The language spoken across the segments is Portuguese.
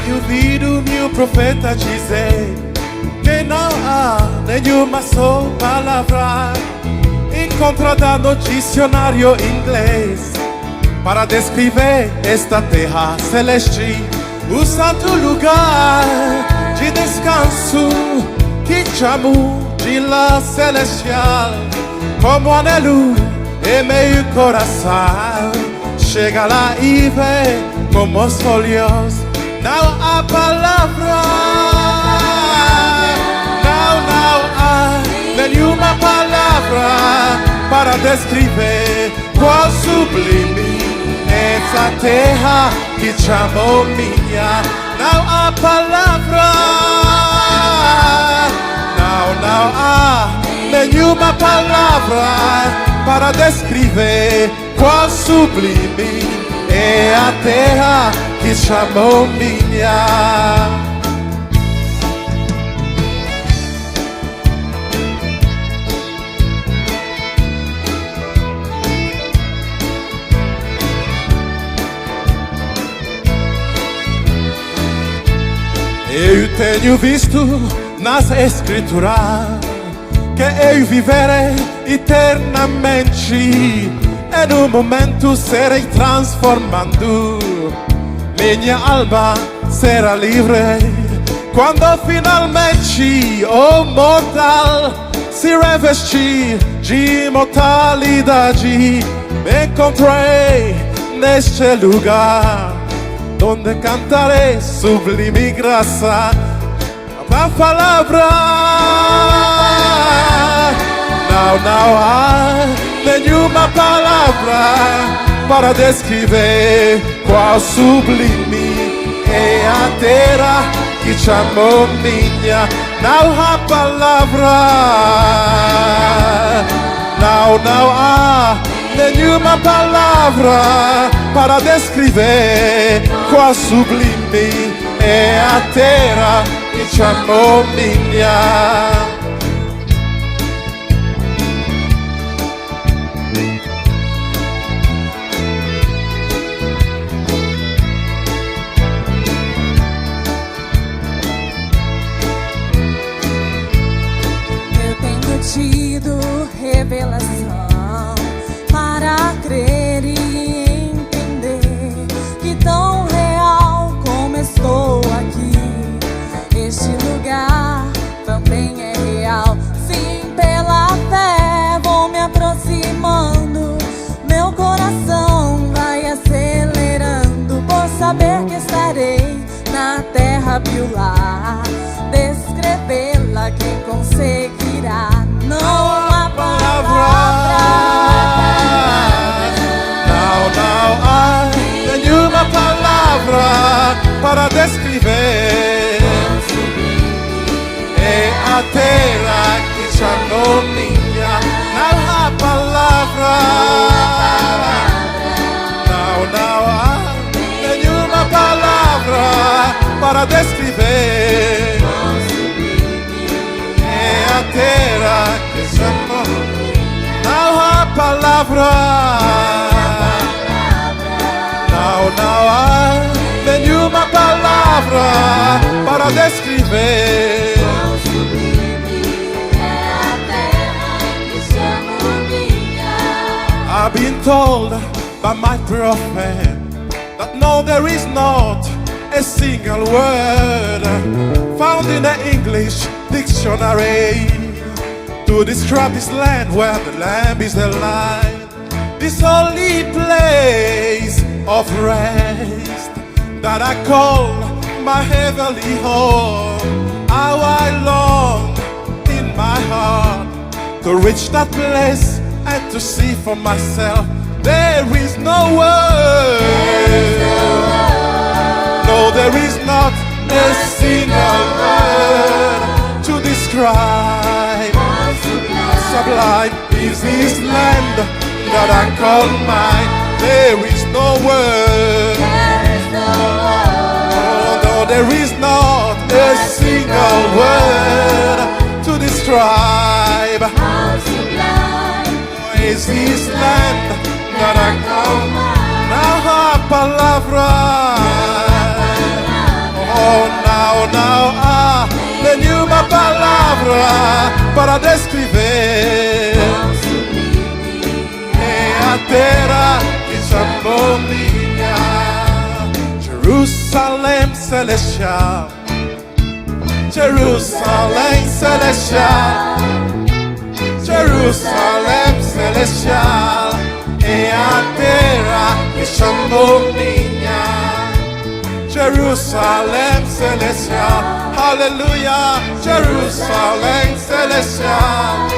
Tenho ouvido meu profeta dizer que não há nenhuma só palavra encontrada no dicionário inglês para descrever esta terra celeste, o santo lugar de descanso que chamo de lar celestial. Como anelo em meu coração, chega lá e vê como os folhos. Não há palavra, não há nenhuma palavra para descrever qual sublime essa terra que chamou minha. Não há palavra, não há nenhuma palavra para descrever qual sublime é a terra que chamou minha. Eu tenho visto nas escrituras que eu viverei eternamente, e no momento serei transformando. Minha alma será livre quando finalmente o mortal se revestir de imortalidade. Me encontrei neste lugar donde cantaré sublime graça. A palavra, não há nenhuma palavra para descrever qual sublime é a terra que chamou minha. Não há palavra, não há nenhuma palavra para descrever qual sublime é a terra que chamou minha. Eu tenho tido revelação para crer e entender que tão real como estou aqui, este lugar também é real. Sim, pela fé vou me aproximando, meu coração vai acelerando, por saber que estarei na terra pilar. Descrevê-la quem conseguirá. Não há palavra, não há nenhuma palavra para descrever é a terra que chamou minha. Não há palavra, não há nenhuma palavra para descrever é a terra que chamou. Não há palavra, não há nenhuma palavra para descrever. I've been told by my prophet that no, there is not a single word found in the English dictionary to describe this land where the Lamb is the light, this holy place of rest that I call my heavenly home. How I long in my heart to reach that place and to see for myself. There is no word, no, there is not a single word to describe. Sublime is this land that I call mine. There is no word, oh, no, there is not a single word to describe. Is this land that I call mine? Não há palavra, não há nenhuma palavra para descrever a terra que chamou minha Jerusalém celestial, Jerusalém celestial, Jerusalém celestial, é a terra que chamou minha Jerusalém celestial, aleluia, Jerusalém celestial,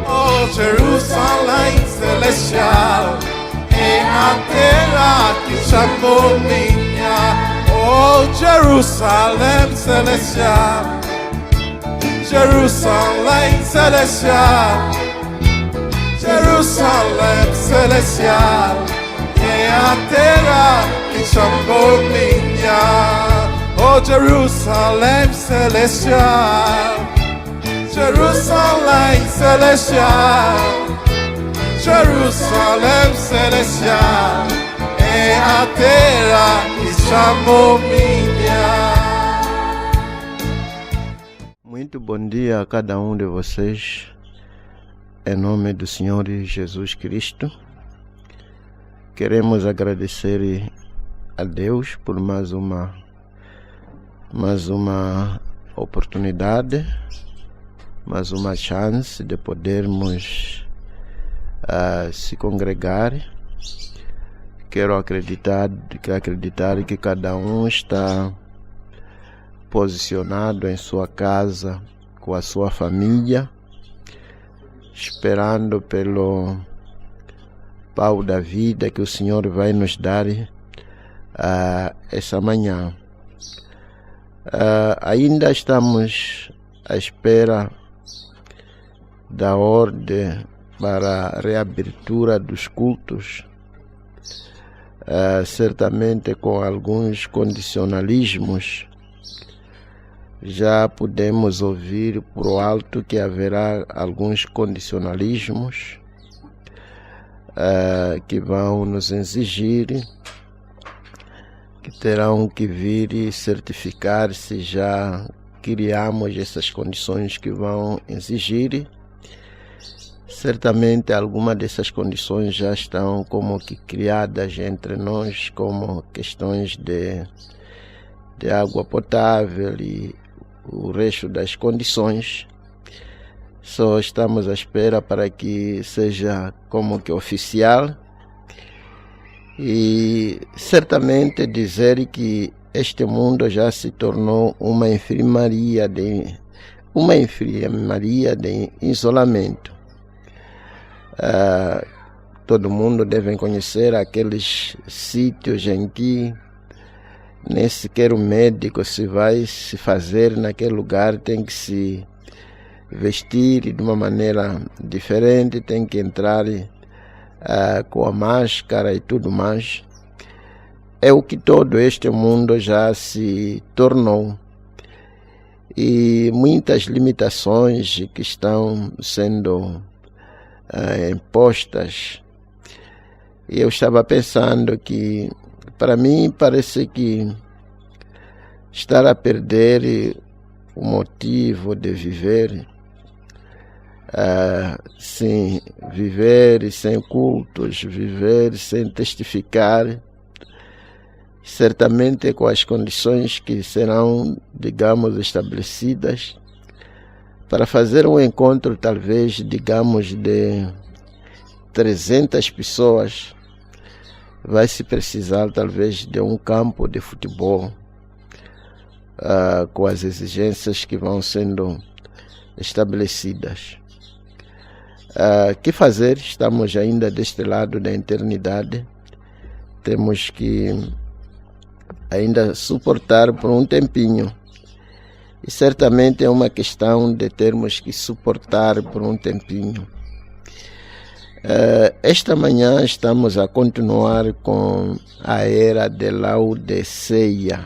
oh Jerusalém celestial, é a terra que chamou minha, oh Jerusalém celestial, Jerusalém celestial, Jerusalém celestial, é a terra que chamou minha, oh Jerusalém celestial, Jerusalém celestial, Jerusalém celestial, é a terra que chamou minha. Muito bom dia a cada um de vocês, em nome do Senhor Jesus Cristo. Queremos agradecer a Deus por mais uma oportunidade, mais uma chance de podermos se congregar. Quero acreditar que cada um está posicionado em sua casa, com a sua família, esperando pelo pão da vida que o Senhor vai nos dar essa manhã. Ainda estamos à espera da ordem para a reabertura dos cultos, certamente com alguns condicionalismos. Já podemos ouvir por alto que haverá alguns condicionalismos que vão nos exigir, que terão que vir e certificar se já criamos essas condições que vão exigir. Certamente algumas dessas condições já estão como que criadas entre nós, como questões de água potável e o resto das condições. Só estamos à espera para que seja como que oficial, e certamente dizer que este mundo já se tornou uma enfermaria de isolamento. Todo mundo deve conhecer aqueles sítios em que nem sequer o médico se vai se fazer naquele lugar, tem que se vestir de uma maneira diferente, tem que entrar com a máscara e tudo mais. É o que todo este mundo já se tornou. E muitas limitações que estão sendo impostas. E eu estava pensando que, para mim, parece que estar a perder o motivo de viver, sim, viver sem cultos, viver sem testificar, certamente com as condições que serão, digamos, estabelecidas, para fazer um encontro, talvez, digamos, de 300 pessoas, vai se precisar, talvez, de um campo de futebol, com as exigências que vão sendo estabelecidas. Que fazer? Estamos ainda deste lado da eternidade. Temos que ainda suportar por um tempinho. E certamente é uma questão de termos que suportar por um tempinho. Esta manhã estamos a continuar com a era de Laodiceia,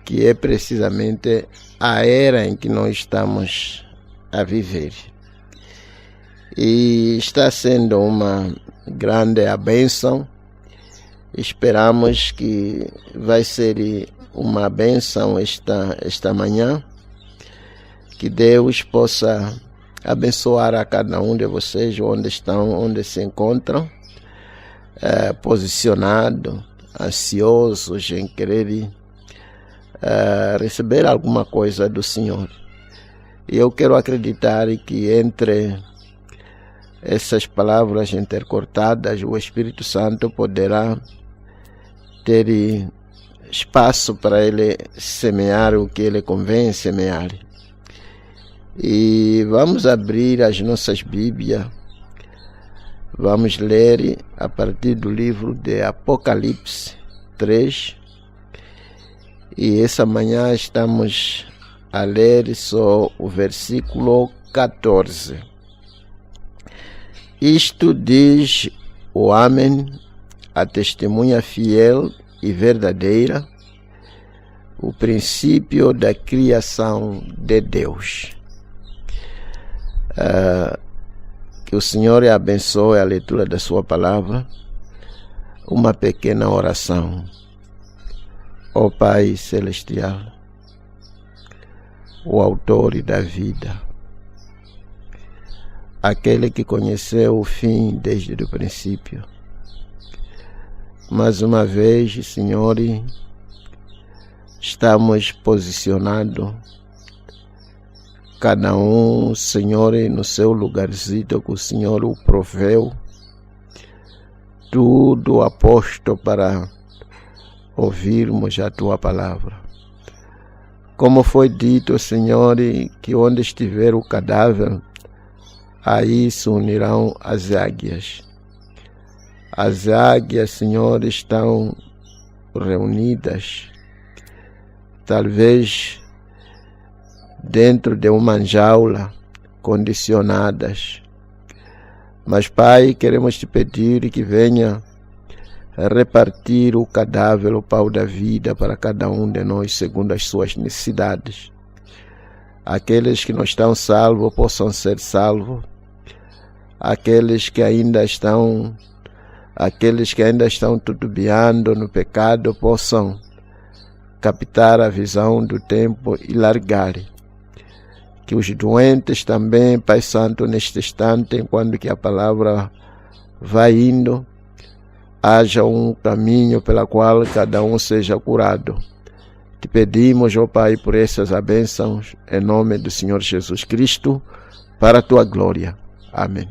que é precisamente a era em que nós estamos a viver. E está sendo uma grande bênção. Esperamos que vai ser uma bênção esta manhã. Que Deus possa abençoar a cada um de vocês, onde estão, onde se encontram, posicionados, ansiosos em querer receber alguma coisa do Senhor. E eu quero acreditar que entre essas palavras intercortadas, o Espírito Santo poderá ter espaço para ele semear o que ele convém semear. E vamos abrir as nossas Bíblias, vamos ler a partir do livro de Apocalipse 3. E essa manhã estamos a ler só o versículo 14. Isto diz o Amém, a testemunha fiel e verdadeira, o princípio da criação de Deus. Que o Senhor abençoe a leitura da sua palavra. Uma pequena oração. Ó Pai Celestial, o autor da vida, aquele que conheceu o fim desde o princípio. Mais uma vez, Senhor, estamos posicionados, cada um, Senhor, no seu lugarzinho que o Senhor o proveu, tudo aposto para ouvirmos a Tua palavra. Como foi dito, Senhor, que onde estiver o cadáver, aí se unirão as águias. As águias, Senhor, estão reunidas, talvez dentro de uma jaula, condicionadas. Mas, Pai, queremos te pedir que venha repartir o cadáver, o pão da vida para cada um de nós, segundo as suas necessidades. Aqueles que não estão salvos possam ser salvos. Aqueles que ainda estão titubeando no pecado possam captar a visão do tempo e largar. Que os doentes também, Pai Santo, neste instante, enquanto que a palavra vai indo, haja um caminho pela qual cada um seja curado. Te pedimos, ó Pai, por essas bênçãos, em nome do Senhor Jesus Cristo, para a Tua glória. Amém.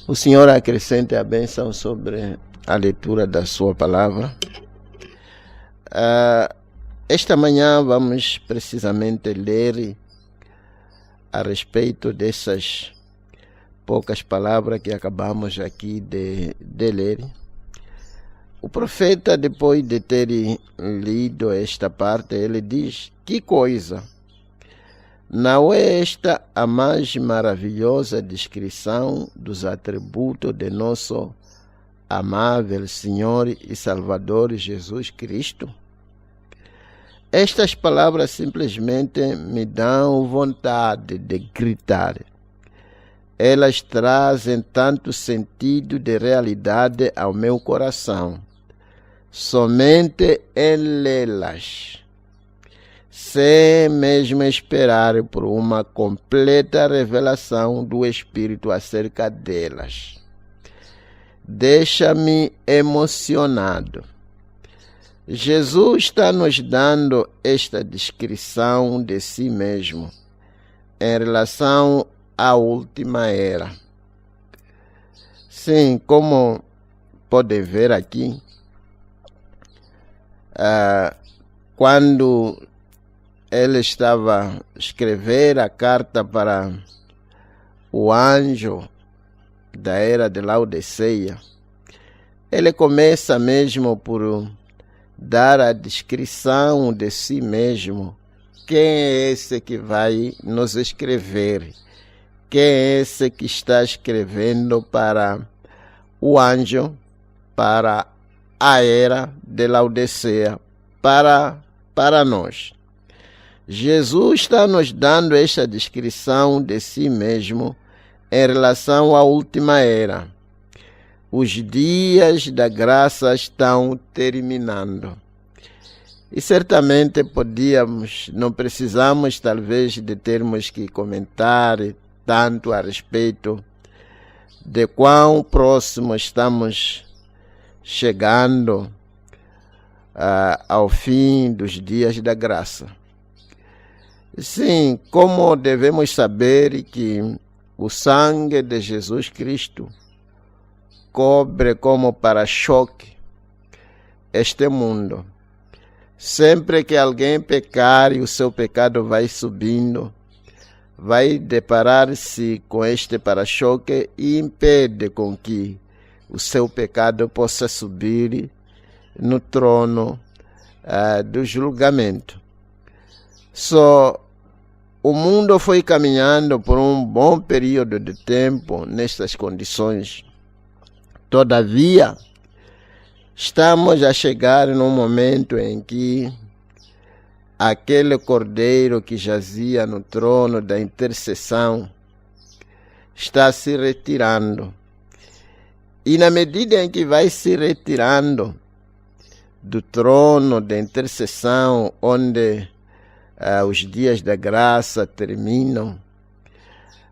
O Senhor acrescente a bênção sobre a leitura da Sua palavra. Esta manhã vamos precisamente ler a respeito dessas poucas palavras que acabamos aqui de ler. O profeta, depois de ter lido esta parte, ele diz: que coisa! Não é esta a mais maravilhosa descrição dos atributos de nosso amável Senhor e Salvador Jesus Cristo? Estas palavras simplesmente me dão vontade de gritar. Elas trazem tanto sentido de realidade ao meu coração. Somente em lê-las, sem mesmo esperar por uma completa revelação do Espírito acerca delas, deixa-me emocionado. Jesus está nos dando esta descrição de si mesmo em relação à última era. Sim, como podem ver aqui, quando ele estava a escrever a carta para o anjo da era de Laodiceia, ele começa mesmo por dar a descrição de si mesmo. Quem é esse que vai nos escrever? Quem é esse que está escrevendo para o anjo, para a era de Laodiceia, para nós? Jesus está nos dando esta descrição de si mesmo em relação à última era. Os dias da graça estão terminando. E certamente não precisamos talvez de termos que comentar tanto a respeito de quão próximo estamos chegando ao fim dos dias da graça. Sim, como devemos saber que o sangue de Jesus Cristo cobre como para-choque este mundo. Sempre que alguém pecar e o seu pecado vai subindo, vai deparar-se com este para-choque e impede com que o seu pecado possa subir no trono do julgamento. O mundo foi caminhando por um bom período de tempo nestas condições. Todavia, estamos a chegar num momento em que aquele cordeiro que jazia no trono da intercessão está se retirando. E na medida em que vai se retirando do trono da intercessão, onde os dias da graça terminam,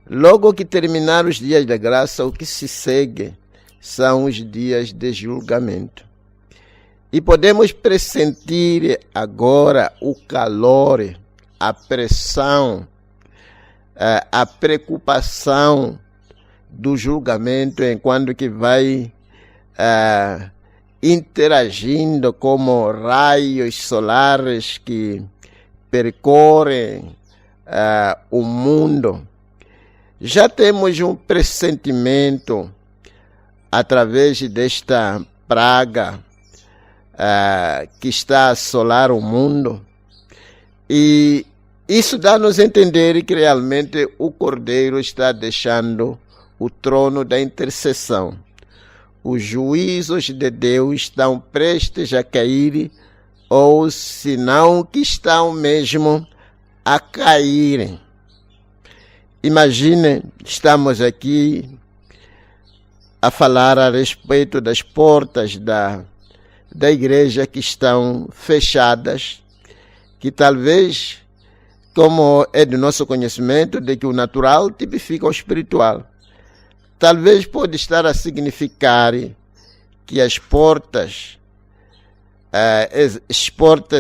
logo que terminar os dias da graça, o que se segue são os dias de julgamento. E podemos pressentir agora o calor, a pressão, a preocupação do julgamento, enquanto que vai interagindo como raios solares que percorrem o mundo. Já temos um pressentimento através desta praga que está a assolar o mundo, e isso dá-nos a entender que realmente o Cordeiro está deixando o trono da intercessão. Os juízos de Deus estão prestes a cair, ou se não que estão mesmo a caírem. Imagine, estamos aqui a falar a respeito das portas da igreja que estão fechadas, que talvez, como é do nosso conhecimento, de que o natural tipifica o espiritual, talvez pode estar a significar que as portas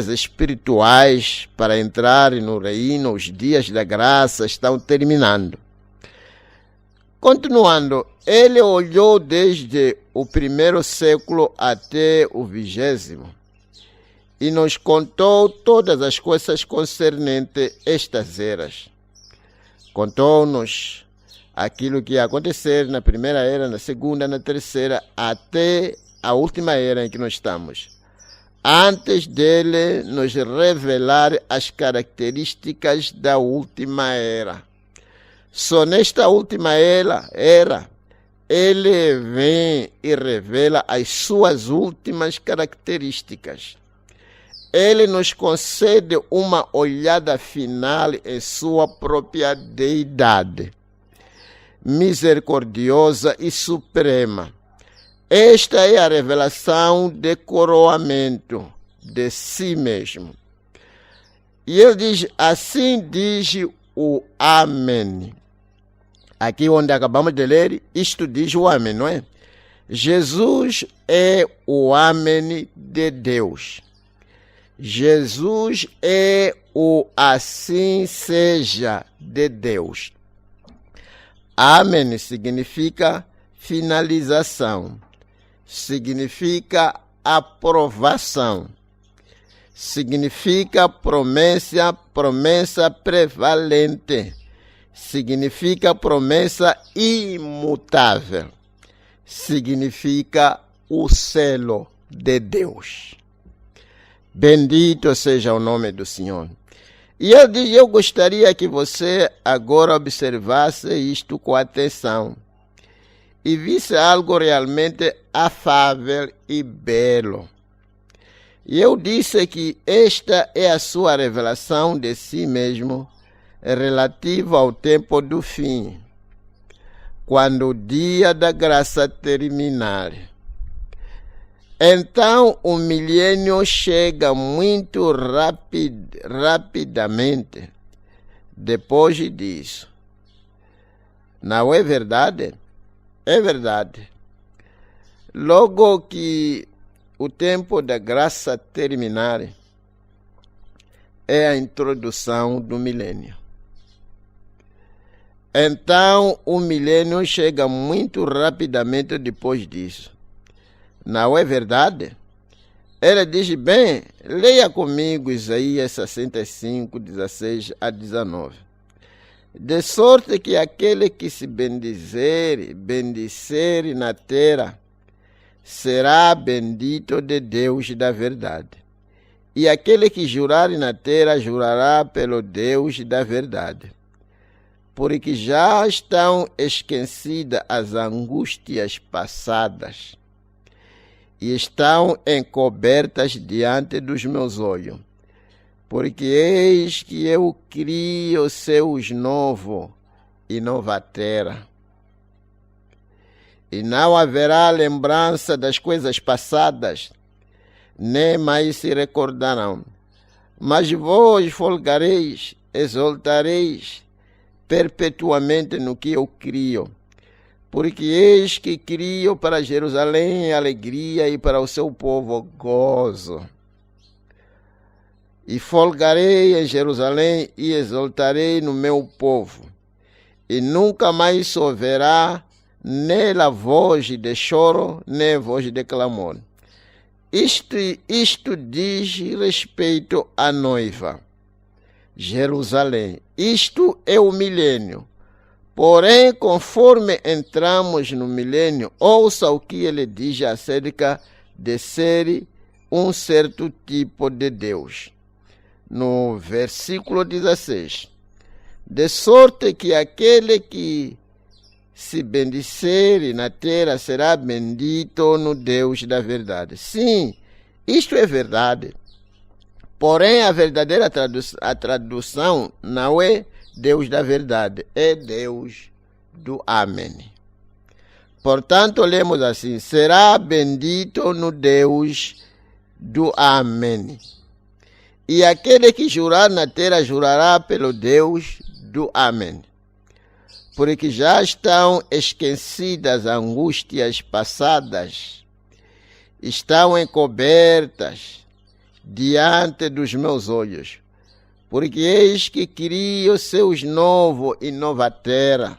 espirituais para entrar no reino, os dias da graça estão terminando. Continuando, ele olhou desde o 1º século até o 20º e nos contou todas as coisas concernentes estas eras. Contou-nos aquilo que ia acontecer na primeira era, na segunda, na terceira, até a última era em que nós estamos. Antes dele nos revelar as características da última era. Só nesta última era, ele vem e revela as suas últimas características. Ele nos concede uma olhada final em sua própria deidade, misericordiosa e suprema. Esta é a revelação de coroamento de si mesmo. E ele diz, assim diz o Amém. Aqui onde acabamos de ler, isto diz o Amém, não é? Jesus é o Amém de Deus. Jesus é o assim seja de Deus. Amém significa finalização, significa aprovação, significa promessa prevalente, significa promessa imutável, significa o selo de Deus. Bendito seja o nome do Senhor. E eu gostaria que você agora observasse isto com atenção e visse algo realmente afável e belo. E eu disse que esta é a sua revelação de si mesmo relativa ao tempo do fim, quando o dia da graça terminar. Então o milênio chega muito rapidamente depois disso. Não é verdade? É verdade. Logo que o tempo da graça terminar, é a introdução do milênio. Então, o milênio chega muito rapidamente depois disso. Não é verdade? Ele diz, bem, leia comigo Isaías 65, 16 a 19. De sorte que aquele que se bendizer na terra, será bendito de Deus da verdade. E aquele que jurar na terra, jurará pelo Deus da verdade. Porque já estão esquecidas as angústias passadas, e estão encobertas diante dos meus olhos. Porque eis que eu crio céus novos e nova terra. E não haverá lembrança das coisas passadas, nem mais se recordarão. Mas vós folgareis, exultareis perpetuamente no que eu crio. Porque eis que crio para Jerusalém alegria e para o seu povo gozo. E folgarei em Jerusalém e exultarei no meu povo. E nunca mais se ouvirá nela voz de choro, nem voz de clamor. Isto diz respeito à noiva, Jerusalém. Isto é o milênio. Porém, conforme entramos no milênio, ouça o que ele diz acerca de ser um certo tipo de Deus. No versículo 16. De sorte que aquele que se bendizer na terra será bendito no Deus da verdade. Sim, isto é verdade. Porém, a verdadeira tradução não é Deus da verdade, é Deus do Amém. Portanto, lemos assim, será bendito no Deus do Amém. E aquele que jurar na terra, jurará pelo Deus do Amém. Porque já estão esquecidas as angústias passadas, estão encobertas diante dos meus olhos. Porque eis que crio céus novos e nova terra,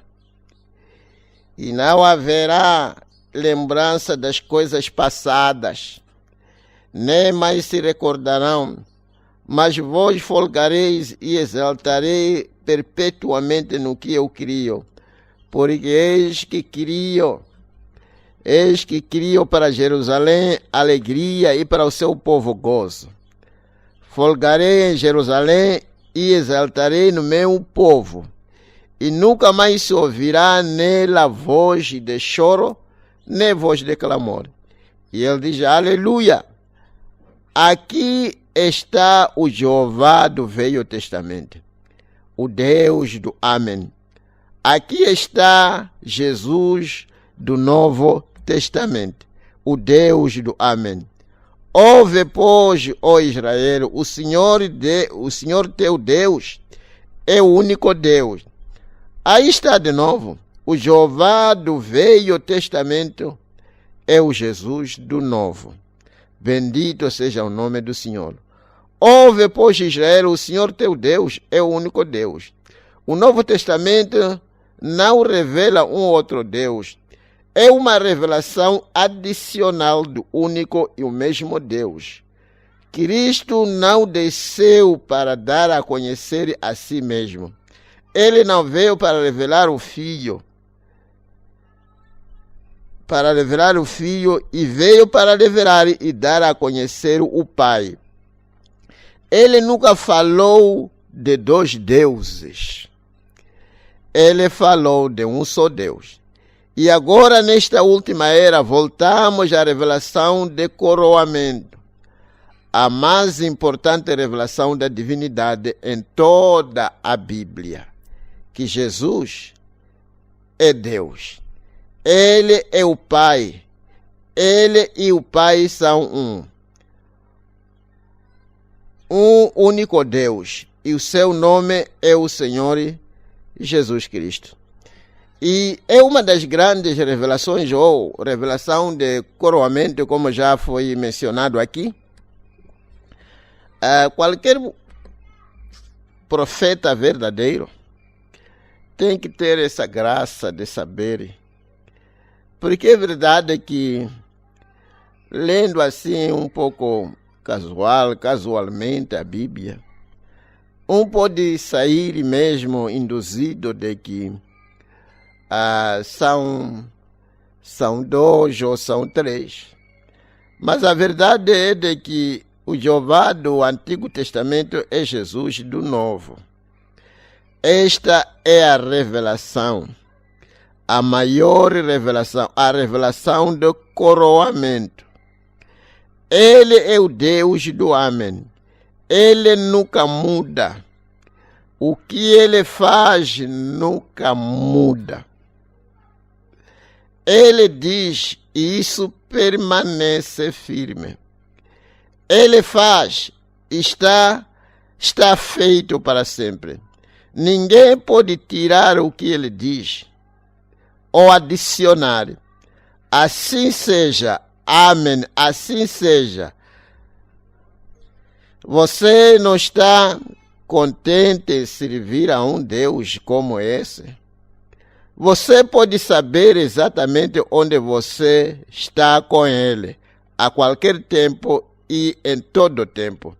e não haverá lembrança das coisas passadas, nem mais se recordarão, mas vós folgareis e exaltarei perpetuamente no que eu crio, porque eis que crio para Jerusalém alegria e para o seu povo gozo. Folgarei em Jerusalém e exaltarei no meu povo, e nunca mais se ouvirá nela voz de choro, nem voz de clamor. E ele diz, aleluia, aqui está o Jeová do Velho Testamento, o Deus do Amém. Aqui está Jesus do Novo Testamento, o Deus do Amém. Ouve, pois, ó Israel, o Senhor teu Deus é o único Deus. Aí está de novo, o Jeová do Velho Testamento é o Jesus do Novo. Bendito seja o nome do Senhor. Ouve, pois, Israel, o Senhor teu Deus é o único Deus. O Novo Testamento não revela um outro Deus. É uma revelação adicional do único e o mesmo Deus. Cristo não desceu para dar a conhecer a si mesmo. Ele não veio para revelar o Filho. E veio para revelar e dar a conhecer o Pai. Ele nunca falou de dois deuses. Ele falou de um só Deus. E agora, nesta última era, voltamos à revelação de coroamento, a mais importante revelação da divindade em toda a Bíblia, que Jesus é Deus. Ele é o Pai. Ele e o Pai são um único Deus, e o seu nome é o Senhor Jesus Cristo. E é uma das grandes revelações, ou revelação de coroamento, como já foi mencionado aqui. Qualquer profeta verdadeiro tem que ter essa graça de saber, porque é verdade que, lendo assim um pouco casualmente a Bíblia, pode sair mesmo induzido de que são dois ou são três. Mas a verdade é de que o Jeová do Antigo Testamento é Jesus do Novo. Esta é a revelação, a maior revelação, a revelação do coroamento. Ele é o Deus do Amém. Ele nunca muda. O que ele faz nunca muda. Ele diz, e isso permanece firme. Ele faz, está feito para sempre. Ninguém pode tirar o que ele diz ou adicionar. Assim seja. Amém. Assim seja. Você não está contente em servir a um Deus como esse? Você pode saber exatamente onde você está com Ele, a qualquer tempo e em todo tempo.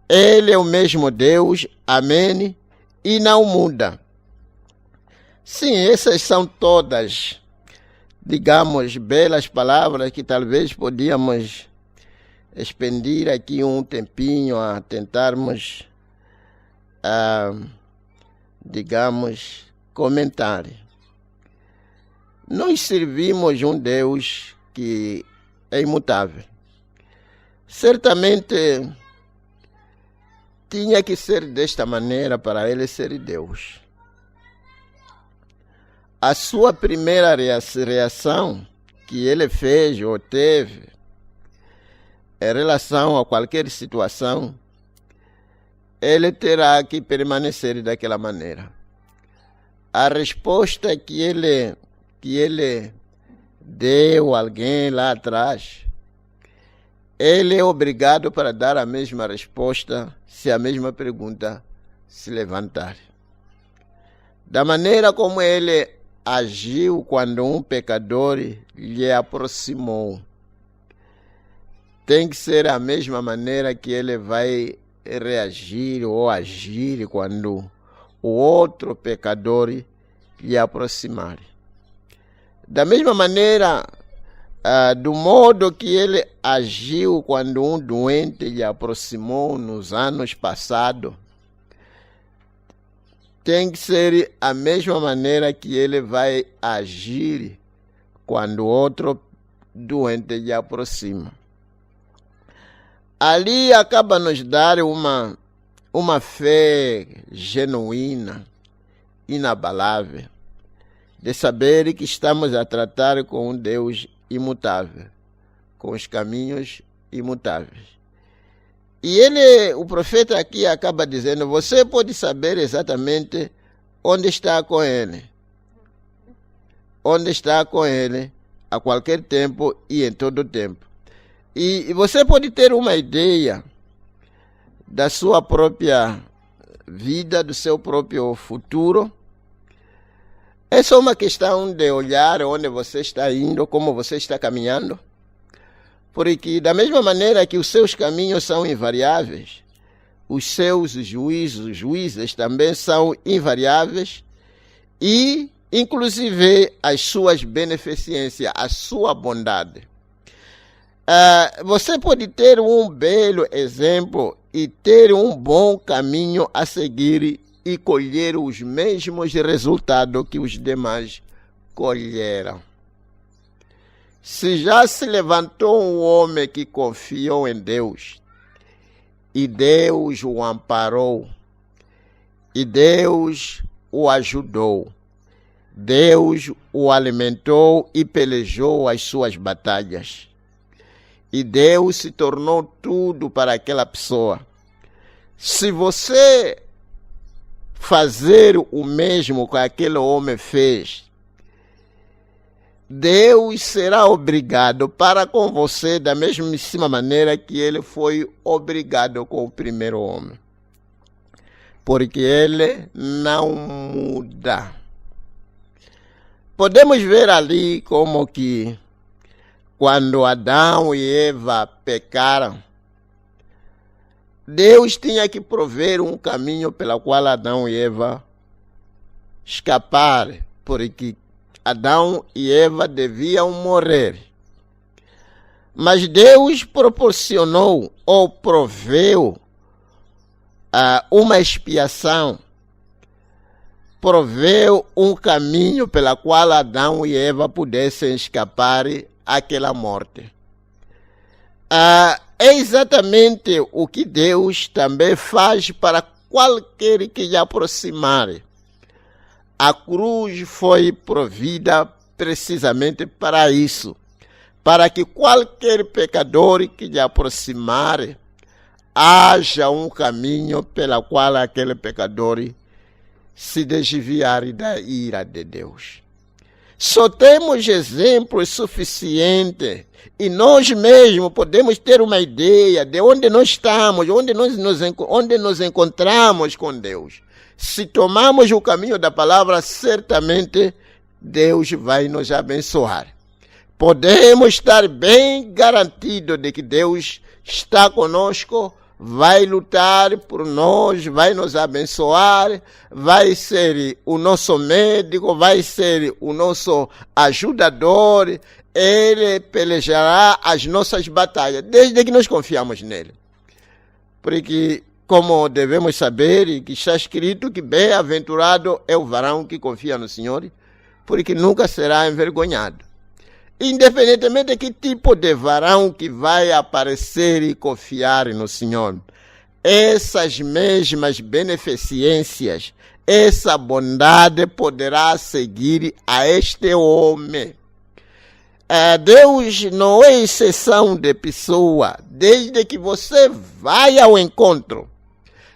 Ele é o mesmo Deus, amém, e não muda. Sim, essas são todas, digamos, belas palavras que talvez podíamos expendir aqui um tempinho a tentarmos, digamos, comentar. Nós servimos um Deus que é imutável. Certamente tinha que ser desta maneira para ele ser Deus. A sua primeira reação que ele fez ou teve em relação a qualquer situação, ele terá que permanecer daquela maneira. A resposta que ele deu a alguém lá atrás, ele é obrigado para dar a mesma resposta se a mesma pergunta se levantar. Da maneira como ele agiu quando um pecador lhe aproximou, tem que ser a mesma maneira que ele vai reagir ou agir quando o outro pecador lhe aproximar. Da mesma maneira, do modo que ele agiu quando um doente lhe aproximou nos anos passados, tem que ser a mesma maneira que ele vai agir quando outro doente lhe aproxima. Ali acaba nos dar uma fé genuína, inabalável, de saber que estamos a tratar com um Deus imutável, com os caminhos imutáveis. E o profeta aqui acaba dizendo, você pode saber exatamente onde está com ele. Onde está com ele a qualquer tempo e em todo tempo. E você pode ter uma ideia da sua própria vida, do seu próprio futuro. É só uma questão de olhar onde você está indo, como você está caminhando. Porque da mesma maneira que os seus caminhos são invariáveis, os seus juízes também são invariáveis e, inclusive, as suas beneficências, a sua bondade. Você pode ter um belo exemplo e ter um bom caminho a seguir e colher os mesmos resultados que os demais colheram. Se já se levantou um homem que confiou em Deus, e Deus o amparou, e Deus o ajudou, Deus o alimentou e pelejou as suas batalhas, e Deus se tornou tudo para aquela pessoa. Se você fazer o mesmo que aquele homem fez, Deus será obrigado para com você da mesmíssima maneira que ele foi obrigado com o primeiro homem. Porque ele não muda. Podemos ver ali como que quando Adão e Eva pecaram, Deus tinha que prover um caminho pelo qual Adão e Eva escaparam, porque Adão e Eva deviam morrer. Mas Deus proporcionou ou proveu uma expiação, proveu um caminho pela qual Adão e Eva pudessem escapar àquela morte. É exatamente o que Deus também faz para qualquer que lhe aproximar. A cruz foi provida precisamente para isso, para que qualquer pecador que lhe aproximar, haja um caminho pela qual aquele pecador se desviar da ira de Deus. Só temos exemplos suficientes e nós mesmos podemos ter uma ideia de onde nós estamos, onde nos encontramos com Deus. Se tomarmos o caminho da palavra, certamente Deus vai nos abençoar. Podemos estar bem garantidos de que Deus está conosco, vai lutar por nós, vai nos abençoar, vai ser o nosso médico, vai ser o nosso ajudador, ele pelejará as nossas batalhas, desde que nós confiamos nele. Porque, como devemos saber, que está escrito que bem-aventurado é o varão que confia no Senhor, porque nunca será envergonhado. Independentemente de que tipo de varão que vai aparecer e confiar no Senhor, essas mesmas beneficências, essa bondade poderá seguir a este homem. Deus não é exceção de pessoa, desde que você vai ao encontro,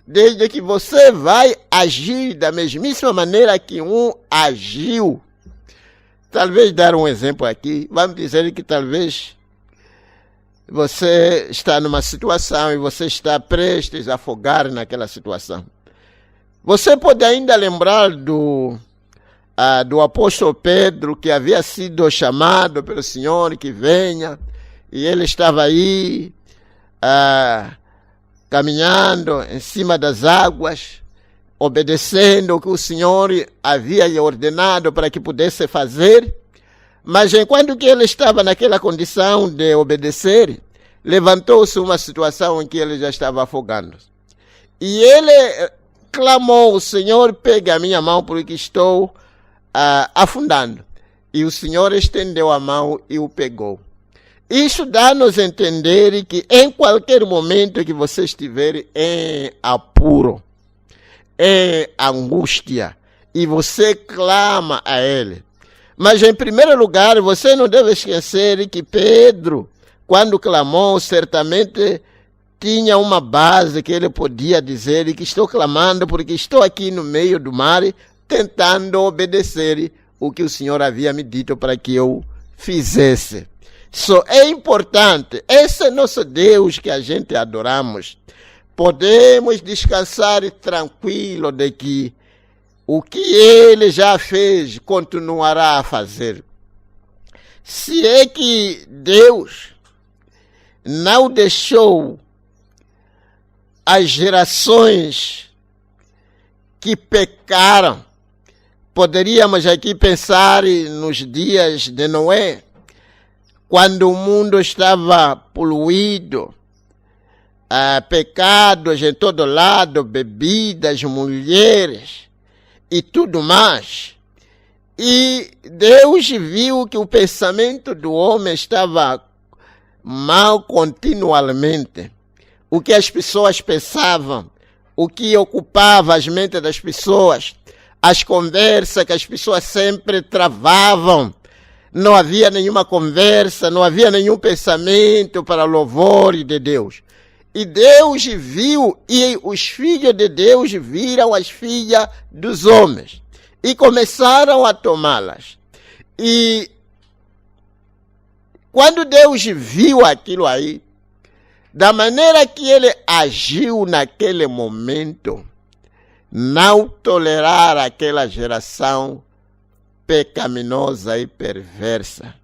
desde que você vai agir da mesmíssima maneira que um agiu. Talvez dar um exemplo aqui, vamos dizer que talvez você está numa situação e você está prestes a afogar naquela situação. Você pode ainda lembrar do apóstolo Pedro, que havia sido chamado pelo Senhor que venha, e ele estava aí caminhando em cima das águas, obedecendo o que o Senhor havia lhe ordenado para que pudesse fazer, mas enquanto que ele estava naquela condição de obedecer, levantou-se uma situação em que ele já estava afogando. E ele clamou: Senhor, pegue a minha mão porque estou afundando. E o Senhor estendeu a mão e o pegou. Isso dá-nos a entender que em qualquer momento que você estiver em apuro, em angústia, e você clama a Ele. Mas em primeiro lugar, você não deve esquecer que Pedro, quando clamou, certamente tinha uma base que ele podia dizer que estou clamando porque estou aqui no meio do mar tentando obedecer o que o Senhor havia me dito para que eu fizesse. Só é importante, esse é nosso Deus que a gente adoramos. Podemos descansar tranquilo de que o que Ele já fez continuará a fazer. Se é que Deus não deixou as gerações que pecaram, poderíamos aqui pensar nos dias de Noé, quando o mundo estava poluído, pecados em todo lado, bebidas, mulheres e tudo mais. E Deus viu que o pensamento do homem estava mal continuamente. O que as pessoas pensavam, o que ocupava as mentes das pessoas, as conversas que as pessoas sempre travavam, não havia nenhuma conversa, não havia nenhum pensamento para louvor de Deus. E Deus viu, e os filhos de Deus viram as filhas dos homens e começaram a tomá-las. E quando Deus viu aquilo aí, da maneira que ele agiu naquele momento, não tolerar aquela geração pecaminosa e perversa.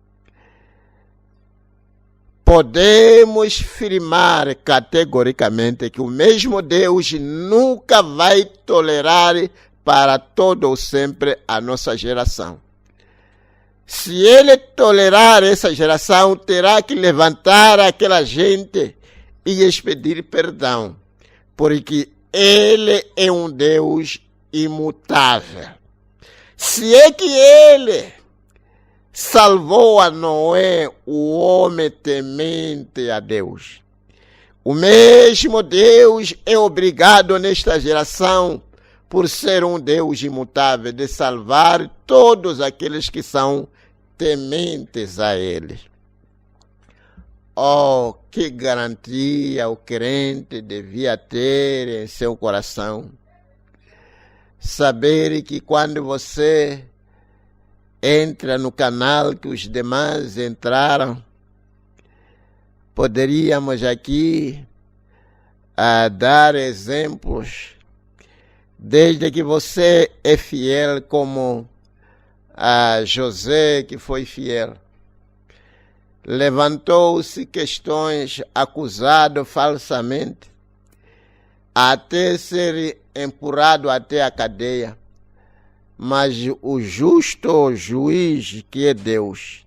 Podemos afirmar categoricamente que o mesmo Deus nunca vai tolerar para todo ou sempre a nossa geração. Se ele tolerar essa geração, terá que levantar aquela gente e expedir perdão, porque ele é um Deus imutável. Se é que ele salvou a Noé, o homem temente a Deus, o mesmo Deus é obrigado nesta geração, por ser um Deus imutável, de salvar todos aqueles que são tementes a Ele. Oh, que garantia o crente devia ter em seu coração. Saber que quando você entra no canal que os demais entraram, poderíamos aqui dar exemplos, desde que você é fiel como a José, que foi fiel. Levantou-se questões, acusado falsamente, até ser empurrado até a cadeia. Mas o justo juiz, que é Deus,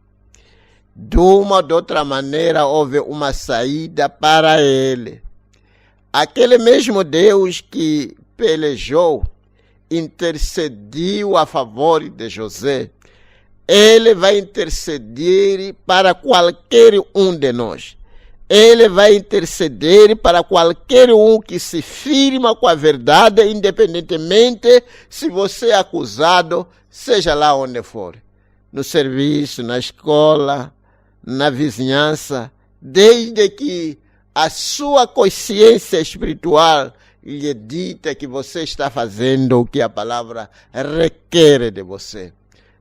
de uma ou de outra maneira houve uma saída para ele. Aquele mesmo Deus que pelejou, intercediu a favor de José, ele vai interceder para qualquer um de nós. Ele vai interceder para qualquer um que se firma com a verdade, independentemente se você é acusado, seja lá onde for. No serviço, na escola, na vizinhança, desde que a sua consciência espiritual lhe dita que você está fazendo o que a palavra requer de você.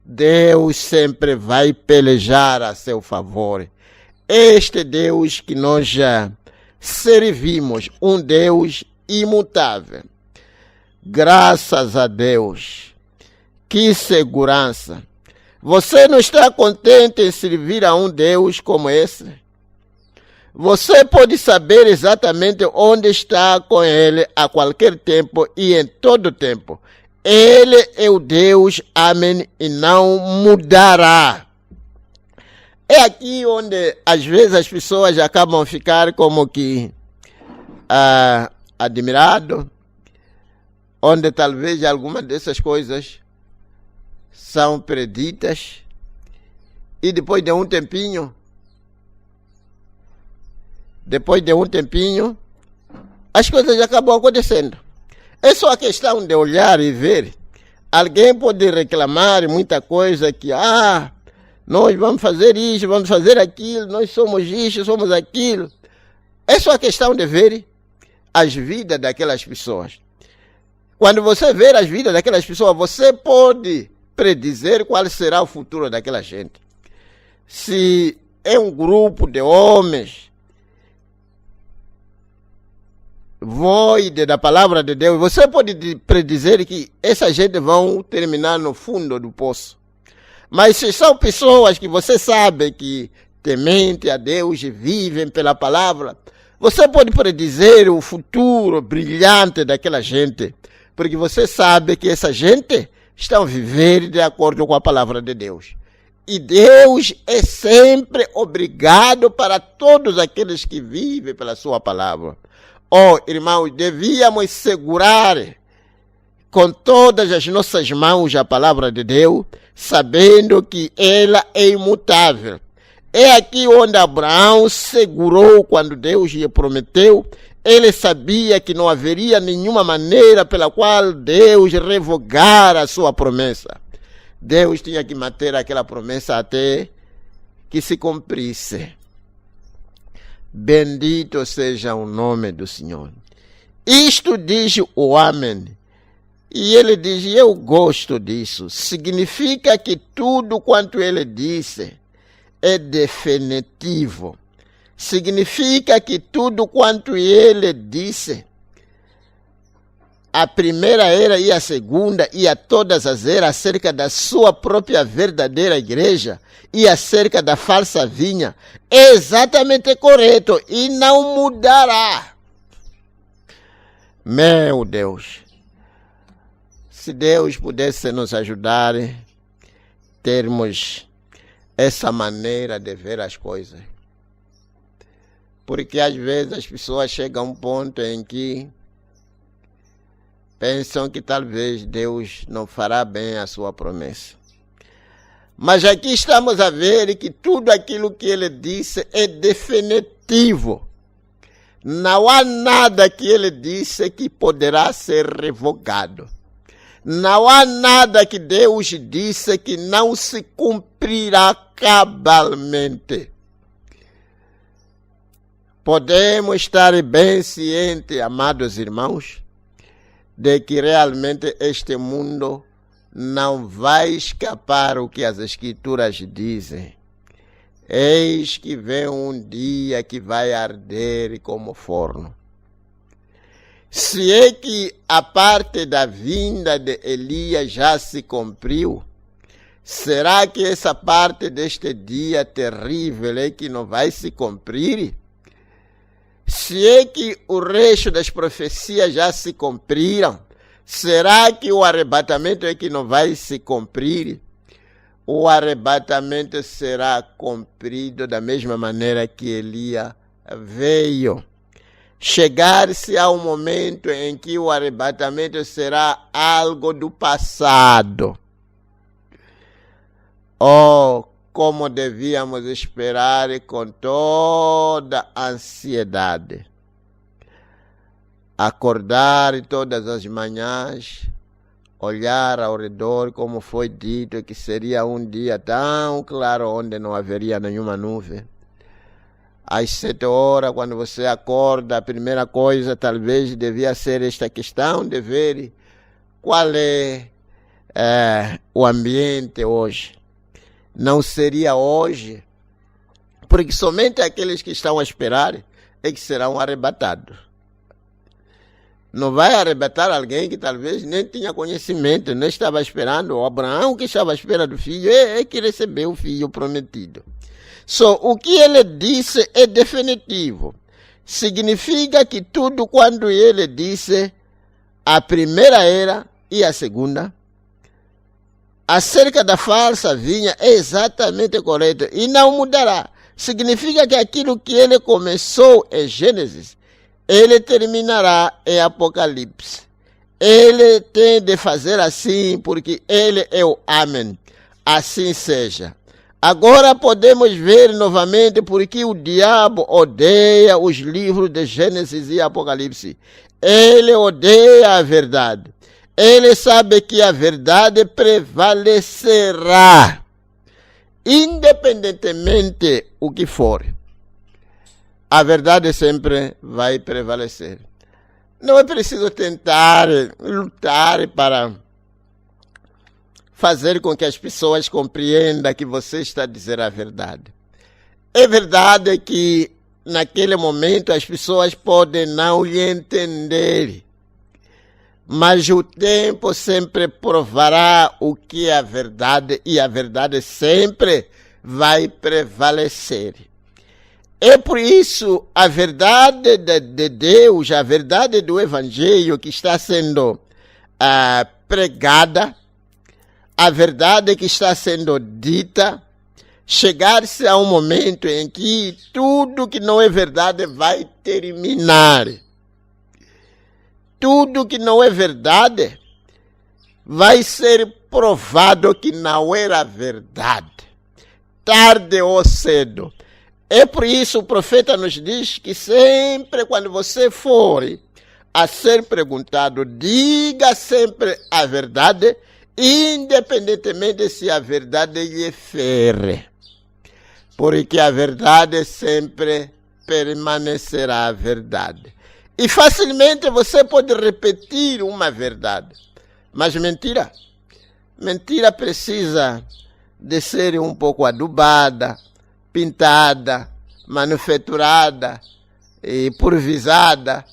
Deus sempre vai pelejar a seu favor. Este Deus que nós já servimos, um Deus imutável. Graças a Deus. Que segurança. Você não está contente em servir a um Deus como esse? Você pode saber exatamente onde está com Ele a qualquer tempo e em todo tempo. Ele é o Deus, amém, e não mudará. É aqui onde, às vezes, as pessoas acabam a ficar como que admirado, onde talvez algumas dessas coisas são preditas, e depois de um tempinho, as coisas acabam acontecendo. É só a questão de olhar e ver. Alguém pode reclamar muita coisa que, nós vamos fazer isso, vamos fazer aquilo, nós somos isso, somos aquilo. É só a questão de ver as vidas daquelas pessoas. Quando você ver as vidas daquelas pessoas, você pode predizer qual será o futuro daquela gente. Se é um grupo de homens voide da palavra de Deus, você pode predizer que essa gente vão terminar no fundo do poço. Mas se são pessoas que você sabe que temente a Deus e vivem pela palavra, você pode predizer o futuro brilhante daquela gente, porque você sabe que essa gente está vivendo de acordo com a palavra de Deus. E Deus é sempre obrigado para todos aqueles que vivem pela sua palavra. Oh, irmãos, devíamos segurar com todas as nossas mãos a palavra de Deus, sabendo que ela é imutável. É aqui onde Abraão segurou quando Deus lhe prometeu. Ele sabia que não haveria nenhuma maneira pela qual Deus revogara a sua promessa. Deus tinha que manter aquela promessa até que se cumprisse. Bendito seja o nome do Senhor. Isto diz o homem. E ele diz, eu gosto disso. Significa que tudo quanto ele disse é definitivo. Significa que tudo quanto ele disse, a primeira era e a segunda e a todas as eras acerca da sua própria verdadeira igreja e acerca da falsa vinha, é exatamente correto e não mudará. Meu Deus, se Deus pudesse nos ajudar a termos essa maneira de ver as coisas. Porque às vezes as pessoas chegam a um ponto em que pensam que talvez Deus não fará bem a sua promessa. Mas aqui estamos a ver que tudo aquilo que ele disse é definitivo. Não há nada que ele disse que poderá ser revogado. Não há nada que Deus disse que não se cumprirá cabalmente. Podemos estar bem cientes, amados irmãos, de que realmente este mundo não vai escapar o que as Escrituras dizem. Eis que vem um dia que vai arder como forno. Se é que a parte da vinda de Elias já se cumpriu, será que essa parte deste dia terrível é que não vai se cumprir? Se é que o resto das profecias já se cumpriram, será que o arrebatamento é que não vai se cumprir? O arrebatamento será cumprido da mesma maneira que Elias veio. Chegar-se a um momento em que o arrebatamento será algo do passado. Oh, como devíamos esperar com toda ansiedade. Acordar todas as manhãs, olhar ao redor, como foi dito que seria um dia tão claro onde não haveria nenhuma nuvem. Às 7 horas, quando você acorda, a primeira coisa talvez devia ser esta questão de ver qual é o ambiente hoje. Não seria hoje, porque somente aqueles que estão a esperar é que serão arrebatados. Não vai arrebatar alguém que talvez nem tinha conhecimento, nem estava esperando. O Abraão que estava à espera do filho é que recebeu o filho prometido. O que ele disse é definitivo. Significa que tudo quando ele disse a primeira era e a segunda, acerca da falsa vinha, é exatamente correto e não mudará. Significa que aquilo que ele começou em Gênesis, ele terminará em Apocalipse. Ele tem de fazer assim, porque ele é o Amém. Assim seja. Agora podemos ver novamente porque o diabo odeia os livros de Gênesis e Apocalipse. Ele odeia a verdade. Ele sabe que a verdade prevalecerá, independentemente o que for. A verdade sempre vai prevalecer. Não é preciso tentar lutar para fazer com que as pessoas compreendam que você está a dizer a verdade. É verdade que naquele momento as pessoas podem não lhe entender. Mas o tempo sempre provará o que é a verdade e a verdade sempre vai prevalecer. É por isso a verdade de Deus, a verdade do Evangelho que está sendo pregada, a verdade que está sendo dita, chegar-se a um momento em que tudo que não é verdade vai terminar. Tudo que não é verdade vai ser provado que não era verdade, tarde ou cedo. É por isso o profeta nos diz que sempre quando você for a ser perguntado, diga sempre a verdade independentemente se a verdade lhe fere, porque a verdade sempre permanecerá a verdade. E facilmente você pode repetir uma verdade, mas mentira precisa de ser um pouco adubada, pintada, manufaturada e pulverizada.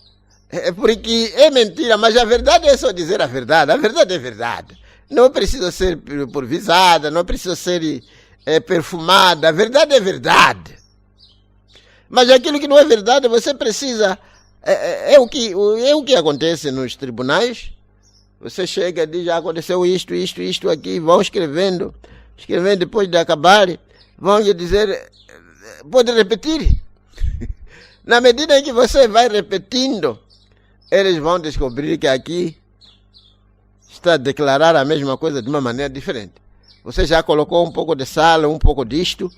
Porque é mentira, mas a verdade é só dizer a verdade. A verdade é verdade. Não precisa ser pulverizada, não precisa ser perfumada. A verdade é verdade. Mas aquilo que não é verdade, você precisa... É o que acontece nos tribunais. Você chega e diz, já aconteceu isto aqui, vão escrevendo depois de acabar, vão lhe dizer, pode repetir. Na medida em que você vai repetindo, eles vão descobrir que aqui está a declarar a mesma coisa de uma maneira diferente. Você já colocou um pouco de sal, um pouco disto,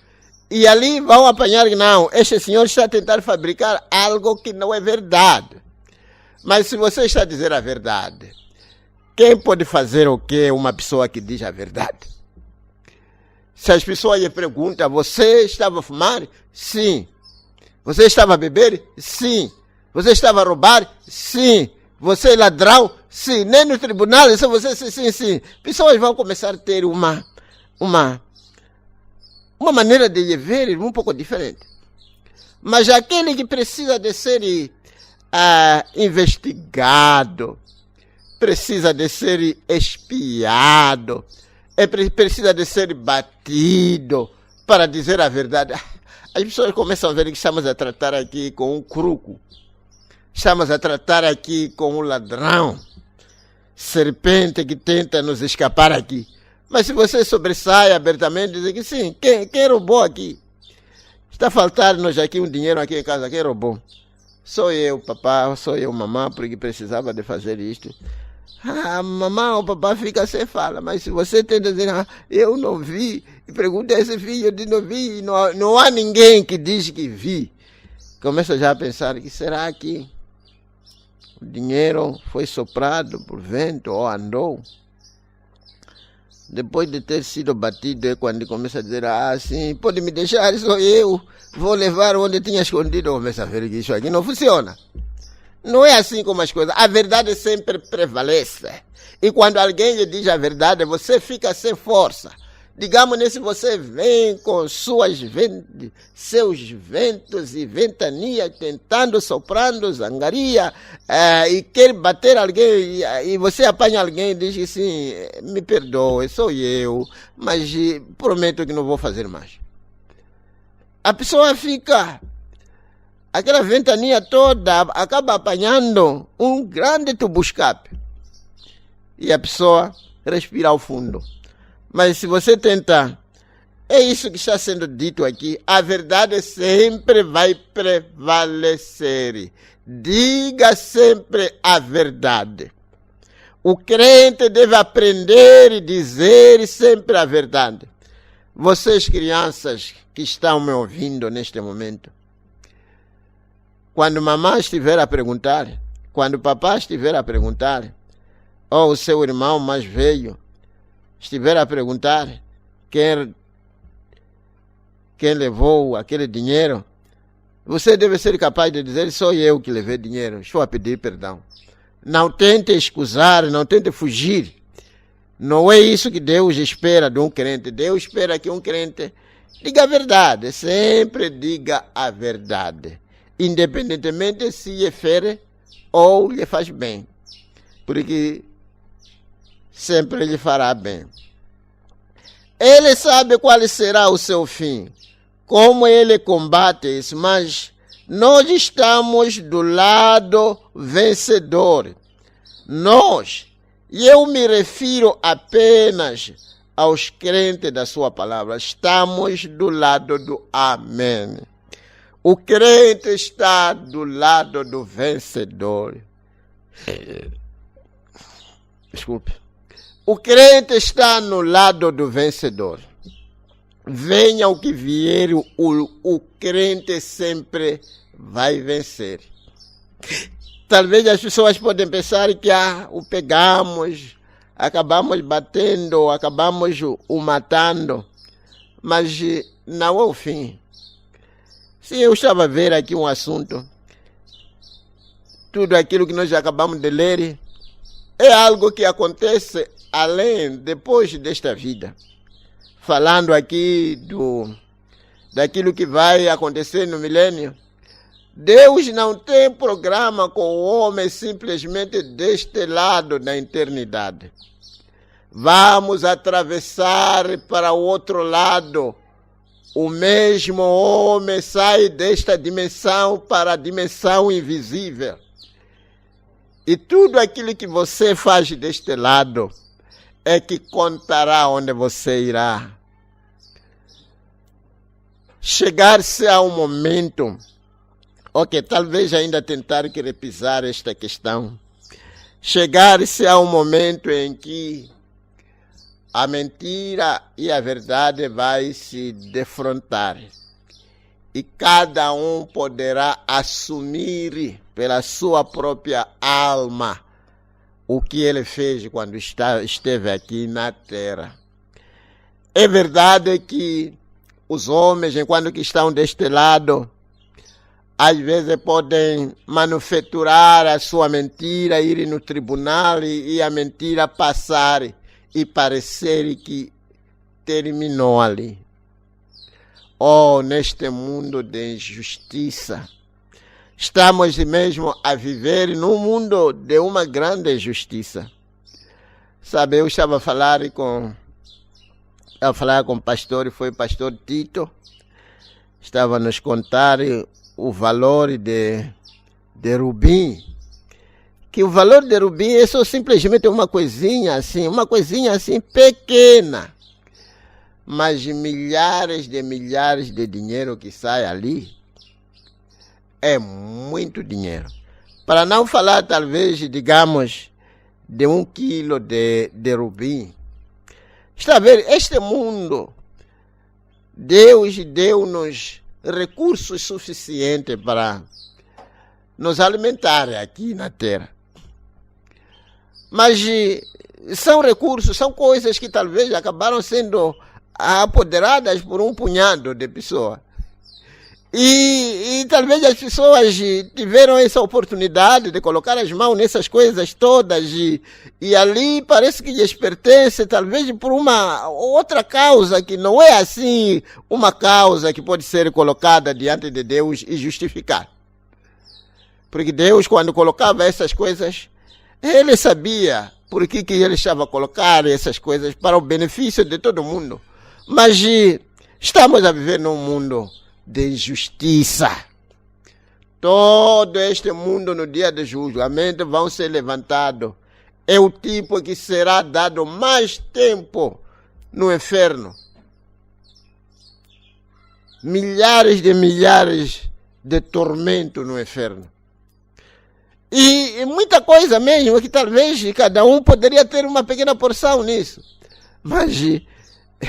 e ali vão apanhar que não, este senhor está a tentar fabricar algo que não é verdade. Mas se você está a dizer a verdade, quem pode fazer o que uma pessoa que diz a verdade? Se as pessoas lhe perguntam, você estava a fumar? Sim. Você estava a beber? Sim. Você estava a roubar? Sim. Você é ladrão? Sim. Nem no tribunal, se você sim. Pessoas vão começar a ter uma maneira de lhe ver um pouco diferente. Mas aquele que precisa de ser investigado, precisa de ser espiado, precisa de ser batido para dizer a verdade. As pessoas começam a ver que estamos a tratar aqui com um cruco. Estamos a tratar aqui com um ladrão. Serpente que tenta nos escapar aqui. Mas se você sobressai abertamente, diz que sim, quem roubou aqui? Está faltando-nos aqui um dinheiro aqui em casa, quem roubou? Sou eu, papá, sou eu, mamãe, porque precisava de fazer isto. Mamãe ou papá fica sem fala, mas se você tenta dizer, eu não vi, e pergunta a esse filho, eu digo, não vi, não há ninguém que diz que vi. Começa já a pensar, que será que o dinheiro foi soprado por vento ou andou? Depois de ter sido batido, é quando começa a dizer, sim, pode me deixar, sou eu, vou levar onde tinha escondido. Começa a ver que isso aqui não funciona. Não é assim como as coisas. A verdade sempre prevalece. E quando alguém lhe diz a verdade, você fica sem força. Digamos, se você vem com seus ventos e ventania, tentando, soprando, zangaria, e quer bater alguém, e você apanha alguém e diz que sim, me perdoe, sou eu, mas prometo que não vou fazer mais. A pessoa fica... Aquela ventania toda acaba apanhando um grande tubo-escape. E a pessoa respira ao fundo. Mas se você tentar, é isso que está sendo dito aqui, a verdade sempre vai prevalecer. Diga sempre a verdade. O crente deve aprender e dizer sempre a verdade. Vocês, crianças que estão me ouvindo neste momento, quando mamãe estiver a perguntar, quando papai estiver a perguntar, ou o seu irmão mais velho estiver a perguntar quem levou aquele dinheiro, você deve ser capaz de dizer, sou eu que levei dinheiro, estou a pedir perdão. Não tente escusar, não tente fugir. Não é isso que Deus espera de um crente. Deus espera que um crente diga a verdade, sempre diga a verdade. Independentemente se lhe fere ou lhe faz bem, porque sempre lhe fará bem. Ele sabe qual será o seu fim, como ele combate isso, mas nós estamos do lado vencedor. Nós, e eu me refiro apenas aos crentes da sua palavra, estamos do lado do amém. O crente está do lado do vencedor. Desculpe. O crente está no lado do vencedor. Venha o que vier, o crente sempre vai vencer. Talvez as pessoas podem pensar que o pegamos, acabamos batendo, acabamos o matando, mas não é o fim. Se eu estava a ver aqui um assunto, tudo aquilo que nós acabamos de ler é algo que acontece além, depois desta vida. Falando aqui daquilo que vai acontecer no milênio, Deus não tem programa com o homem simplesmente deste lado da eternidade. Vamos atravessar para o outro lado. O mesmo homem sai desta dimensão para a dimensão invisível. E tudo aquilo que você faz deste lado é que contará onde você irá. Chegar-se a um momento, talvez ainda tentar que repisar esta questão. Chegar-se a um momento em que a mentira e a verdade vai se defrontar. E cada um poderá assumir pela sua própria alma o que ele fez quando esteve aqui na terra. É verdade que os homens, enquanto que estão deste lado, às vezes podem manufaturar a sua mentira, ir no tribunal e a mentira passar e parecer que terminou ali. Neste mundo de injustiça, estamos mesmo a viver num mundo de uma grande injustiça. Sabe, eu estava a falar com o pastor, foi o pastor Tito, estava a nos contar o valor de rubim, que o valor de rubim é só simplesmente uma coisinha assim pequena, mas milhares de dinheiro que sai ali é muito dinheiro. Para não falar, talvez, digamos, de 1 quilo de rubim. Está a ver, este mundo, Deus deu-nos recursos suficientes para nos alimentar aqui na terra. Mas são recursos, são coisas que talvez acabaram sendo apoderadas por um punhado de pessoas. E talvez as pessoas tiveram essa oportunidade de colocar as mãos nessas coisas todas e ali parece que lhes pertence, talvez por uma outra causa que não é assim uma causa que pode ser colocada diante de Deus e justificar. Porque Deus, quando colocava essas coisas, Ele sabia por que Ele estava a colocar essas coisas para o benefício de todo mundo. Mas estamos a viver num mundo de injustiça. Todo este mundo no dia do julgamento vão ser levantados. É o tipo que será dado mais tempo no inferno. Milhares de tormento no inferno. E muita coisa mesmo, que talvez cada um poderia ter uma pequena porção nisso. Mas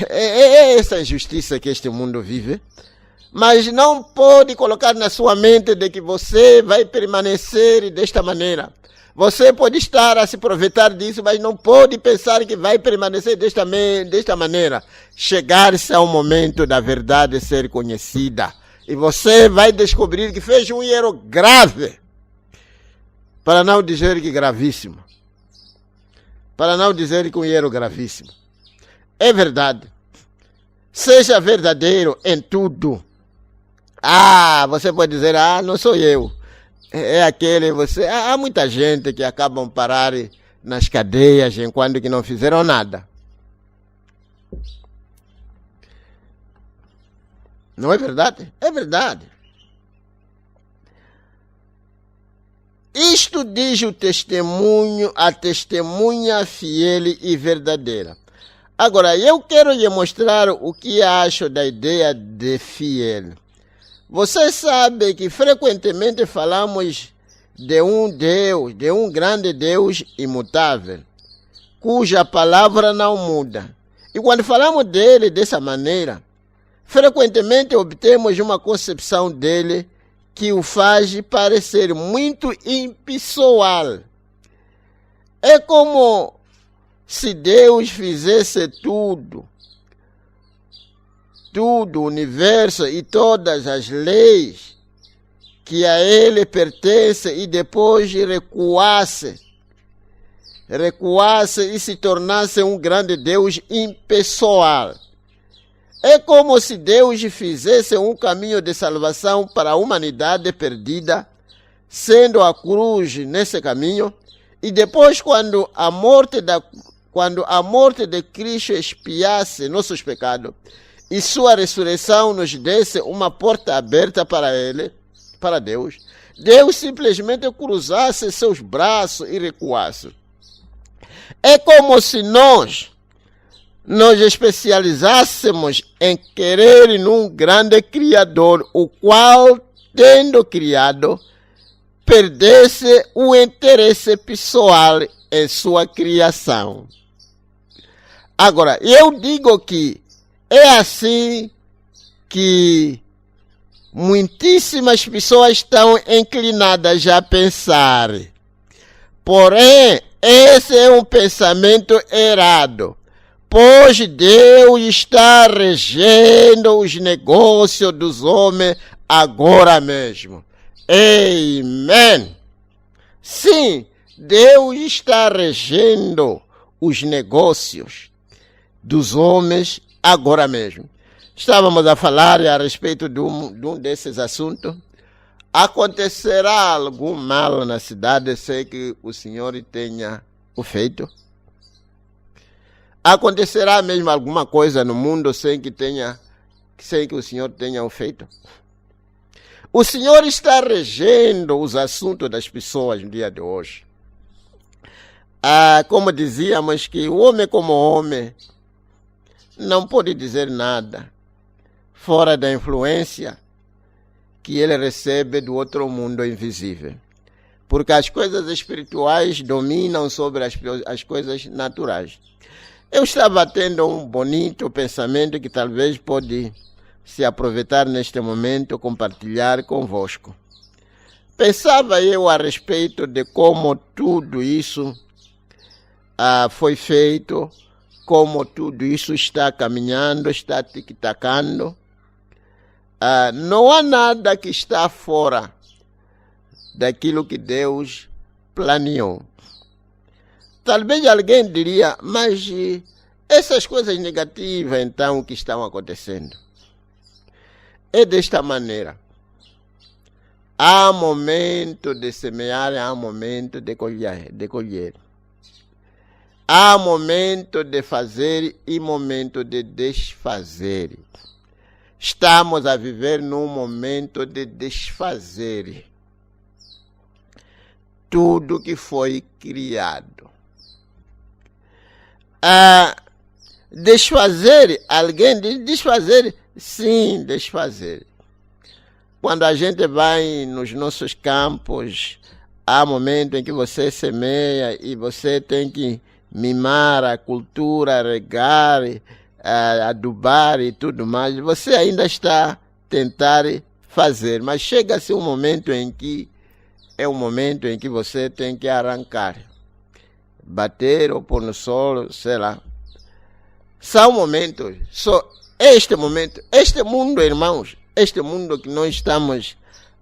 é essa injustiça que este mundo vive. Mas não pode colocar na sua mente de que você vai permanecer desta maneira. Você pode estar a se aproveitar disso, mas não pode pensar que vai permanecer desta maneira. Chegar-se ao momento da verdade ser conhecida. E você vai descobrir que fez um erro grave. Para não dizer que gravíssimo. Para não dizer que um erro gravíssimo. É verdade. Seja verdadeiro em tudo. Você pode dizer, não sou eu. É aquele, você. Há muita gente que acabam parar nas cadeias enquanto que não fizeram nada. Não é verdade? É verdade. Isto diz o testemunho, a testemunha fiel e verdadeira. Agora, eu quero lhe mostrar o que acho da ideia de fiel. Você sabe que frequentemente falamos de um Deus, de um grande Deus imutável, cuja palavra não muda. E quando falamos dele dessa maneira, frequentemente obtemos uma concepção dele que o faz parecer muito impessoal. É como se Deus fizesse tudo, o universo e todas as leis que a ele pertencem e depois recuasse e se tornasse um grande Deus impessoal. É como se Deus fizesse um caminho de salvação para a humanidade perdida, sendo a cruz nesse caminho, e depois quando a morte de Cristo expiasse nossos pecados, e sua ressurreição nos desse uma porta aberta para ele, para Deus, Deus simplesmente cruzasse seus braços e recuasse. É como se nós especializássemos em querer num grande Criador, o qual, tendo criado, perdesse o interesse pessoal em sua criação. Agora, eu digo que é assim que muitíssimas pessoas estão inclinadas a pensar. Porém, esse é um pensamento errado, pois Deus está regendo os negócios dos homens agora mesmo. Amém. Sim, Deus está regendo os negócios dos homens agora mesmo. Estávamos a falar a respeito de um desses assuntos. Acontecerá algum mal na cidade sem que o Senhor tenha o feito? Acontecerá mesmo alguma coisa no mundo sem que o Senhor tenha o feito? O Senhor está regendo os assuntos das pessoas no dia de hoje. Como dizíamos, que o homem como homem não pode dizer nada fora da influência que ele recebe do outro mundo invisível. Porque as coisas espirituais dominam sobre as coisas naturais. Eu estava tendo um bonito pensamento que talvez pode se aproveitar neste momento, compartilhar convosco. Pensava eu a respeito de como tudo isso foi feito, como tudo isso está caminhando, está tic-tacando. Não há nada que está fora daquilo que Deus planeou. Talvez alguém diria, mas essas coisas negativas então que estão acontecendo? É desta maneira. Há momento de semear, há momento de colher. Há momento de fazer e momento de desfazer. Estamos a viver num momento de desfazer tudo que foi criado. Desfazer, alguém diz desfazer? Sim, desfazer. Quando a gente vai nos nossos campos, há momento em que você semeia e você tem que mimar a cultura, regar, adubar e tudo mais. Você ainda está a tentar fazer, mas chega-se um momento em que você tem que arrancar, bater ou pôr no solo, sei lá. São momentos, este mundo, irmãos, este mundo que nós estamos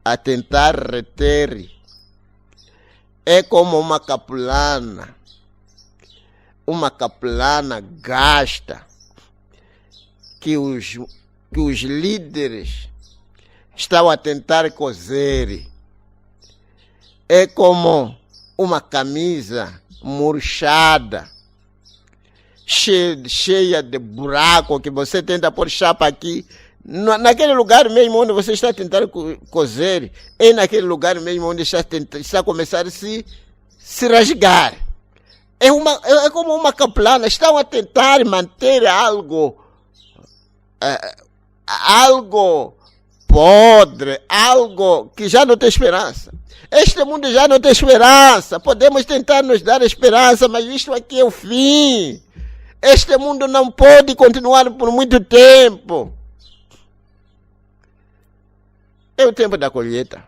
a tentar reter, é como uma capulana gasta, que os líderes estão a tentar cozer. É como uma camisa murchada, cheia de buraco, que você tenta pôr chapa aqui. Naquele lugar mesmo onde você está tentando cozer, é naquele lugar mesmo onde está a começar a se rasgar. É como uma capulana, estão a tentar manter algo podre, algo que já não tem esperança. Este mundo já não tem esperança. Podemos tentar nos dar esperança, mas isto aqui é o fim. Este mundo não pode continuar por muito tempo. É o tempo da colheita.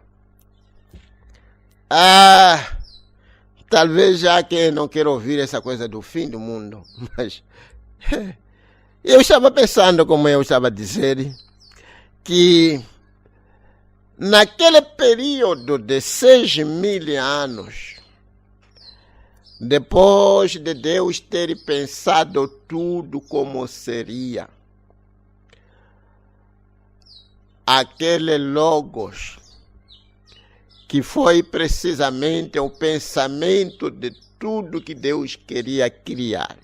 talvez já quem não quer ouvir essa coisa do fim do mundo, mas eu estava pensando, como eu estava a dizer, que naquele período de 6.000 anos, depois de Deus ter pensado tudo como seria, aquele Logos, que foi precisamente o pensamento de tudo que Deus queria criar.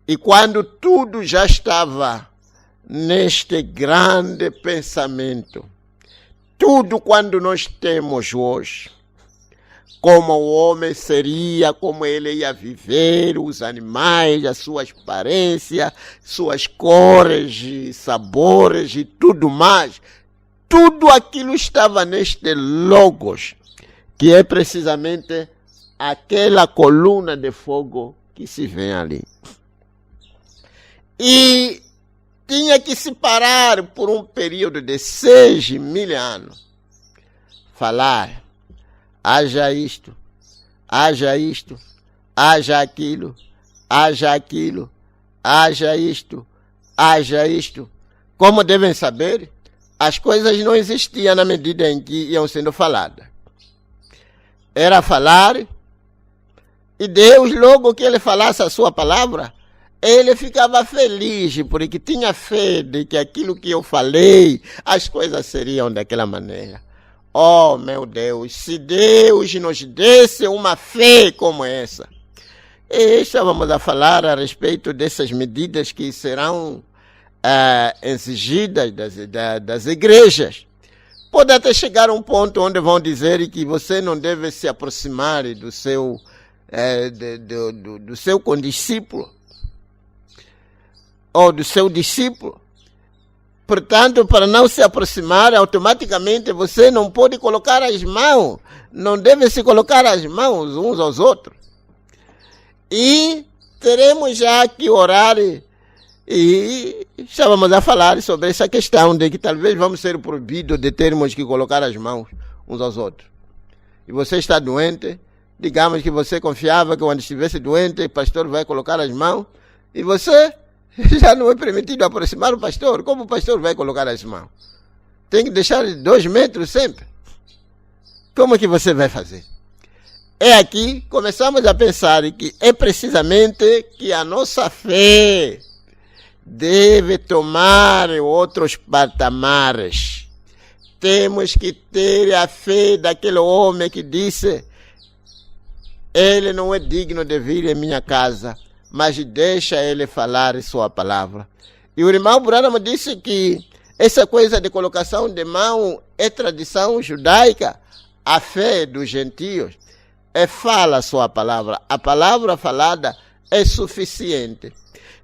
E quando tudo já estava neste grande pensamento, tudo quando nós temos hoje, como o homem seria, como ele ia viver, os animais, as suas aparências, suas cores e sabores e tudo mais, tudo aquilo estava neste Logos, que é precisamente aquela coluna de fogo que se vê ali. E tinha que se parar por um período de 6.000 anos. Falar, haja isto, haja isto, haja aquilo, haja aquilo, haja isto, haja isto. Como devem saber, as coisas não existiam na medida em que iam sendo faladas. Era falar, e Deus, logo que ele falasse a sua palavra, ele ficava feliz, porque tinha fé de que aquilo que eu falei, as coisas seriam daquela maneira. Oh, meu Deus, se Deus nos desse uma fé como essa. E estávamos a falar a respeito dessas medidas que serão exigidas das igrejas. Pode até chegar a um ponto onde vão dizer que você não deve se aproximar do seu condiscípulo ou do seu discípulo. Portanto, para não se aproximar, automaticamente você não pode colocar as mãos, não deve se colocar as mãos uns aos outros. E teremos já que orar, e estávamos a falar sobre essa questão de que talvez vamos ser proibidos de termos que colocar as mãos uns aos outros. E você está doente, digamos que você confiava que quando estivesse doente, o pastor vai colocar as mãos, e você já não é permitido aproximar o pastor. Como o pastor vai colocar as mãos? Tem que deixar 2 metros sempre. Como que você vai fazer? É aqui, começamos a pensar que é precisamente que a nossa fé deve tomar outros patamares. Temos que ter a fé daquele homem que disse: ele não é digno de vir em minha casa, mas deixa ele falar sua palavra. E o irmão Branham disse que essa coisa de colocação de mão é tradição judaica, a fé dos gentios. Fala a sua palavra. A palavra falada é suficiente.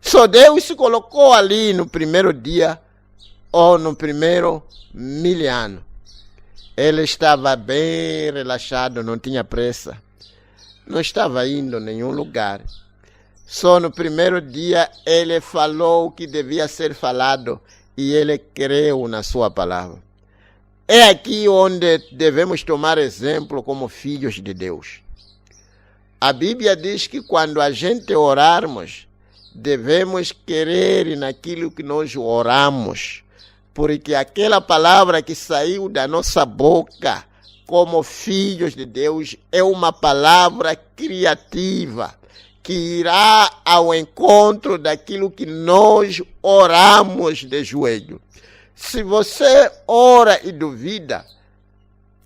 Só Deus se colocou ali no primeiro dia ou no primeiro 1000 anos. Ele estava bem relaxado, não tinha pressa. Não estava indo a nenhum lugar. Só no primeiro dia ele falou o que devia ser falado e ele creu na sua palavra. É aqui onde devemos tomar exemplo como filhos de Deus. A Bíblia diz que quando a gente orarmos, devemos querer naquilo que nós oramos, porque aquela palavra que saiu da nossa boca como filhos de Deus é uma palavra criativa, que irá ao encontro daquilo que nós oramos de joelho. Se você ora e duvida,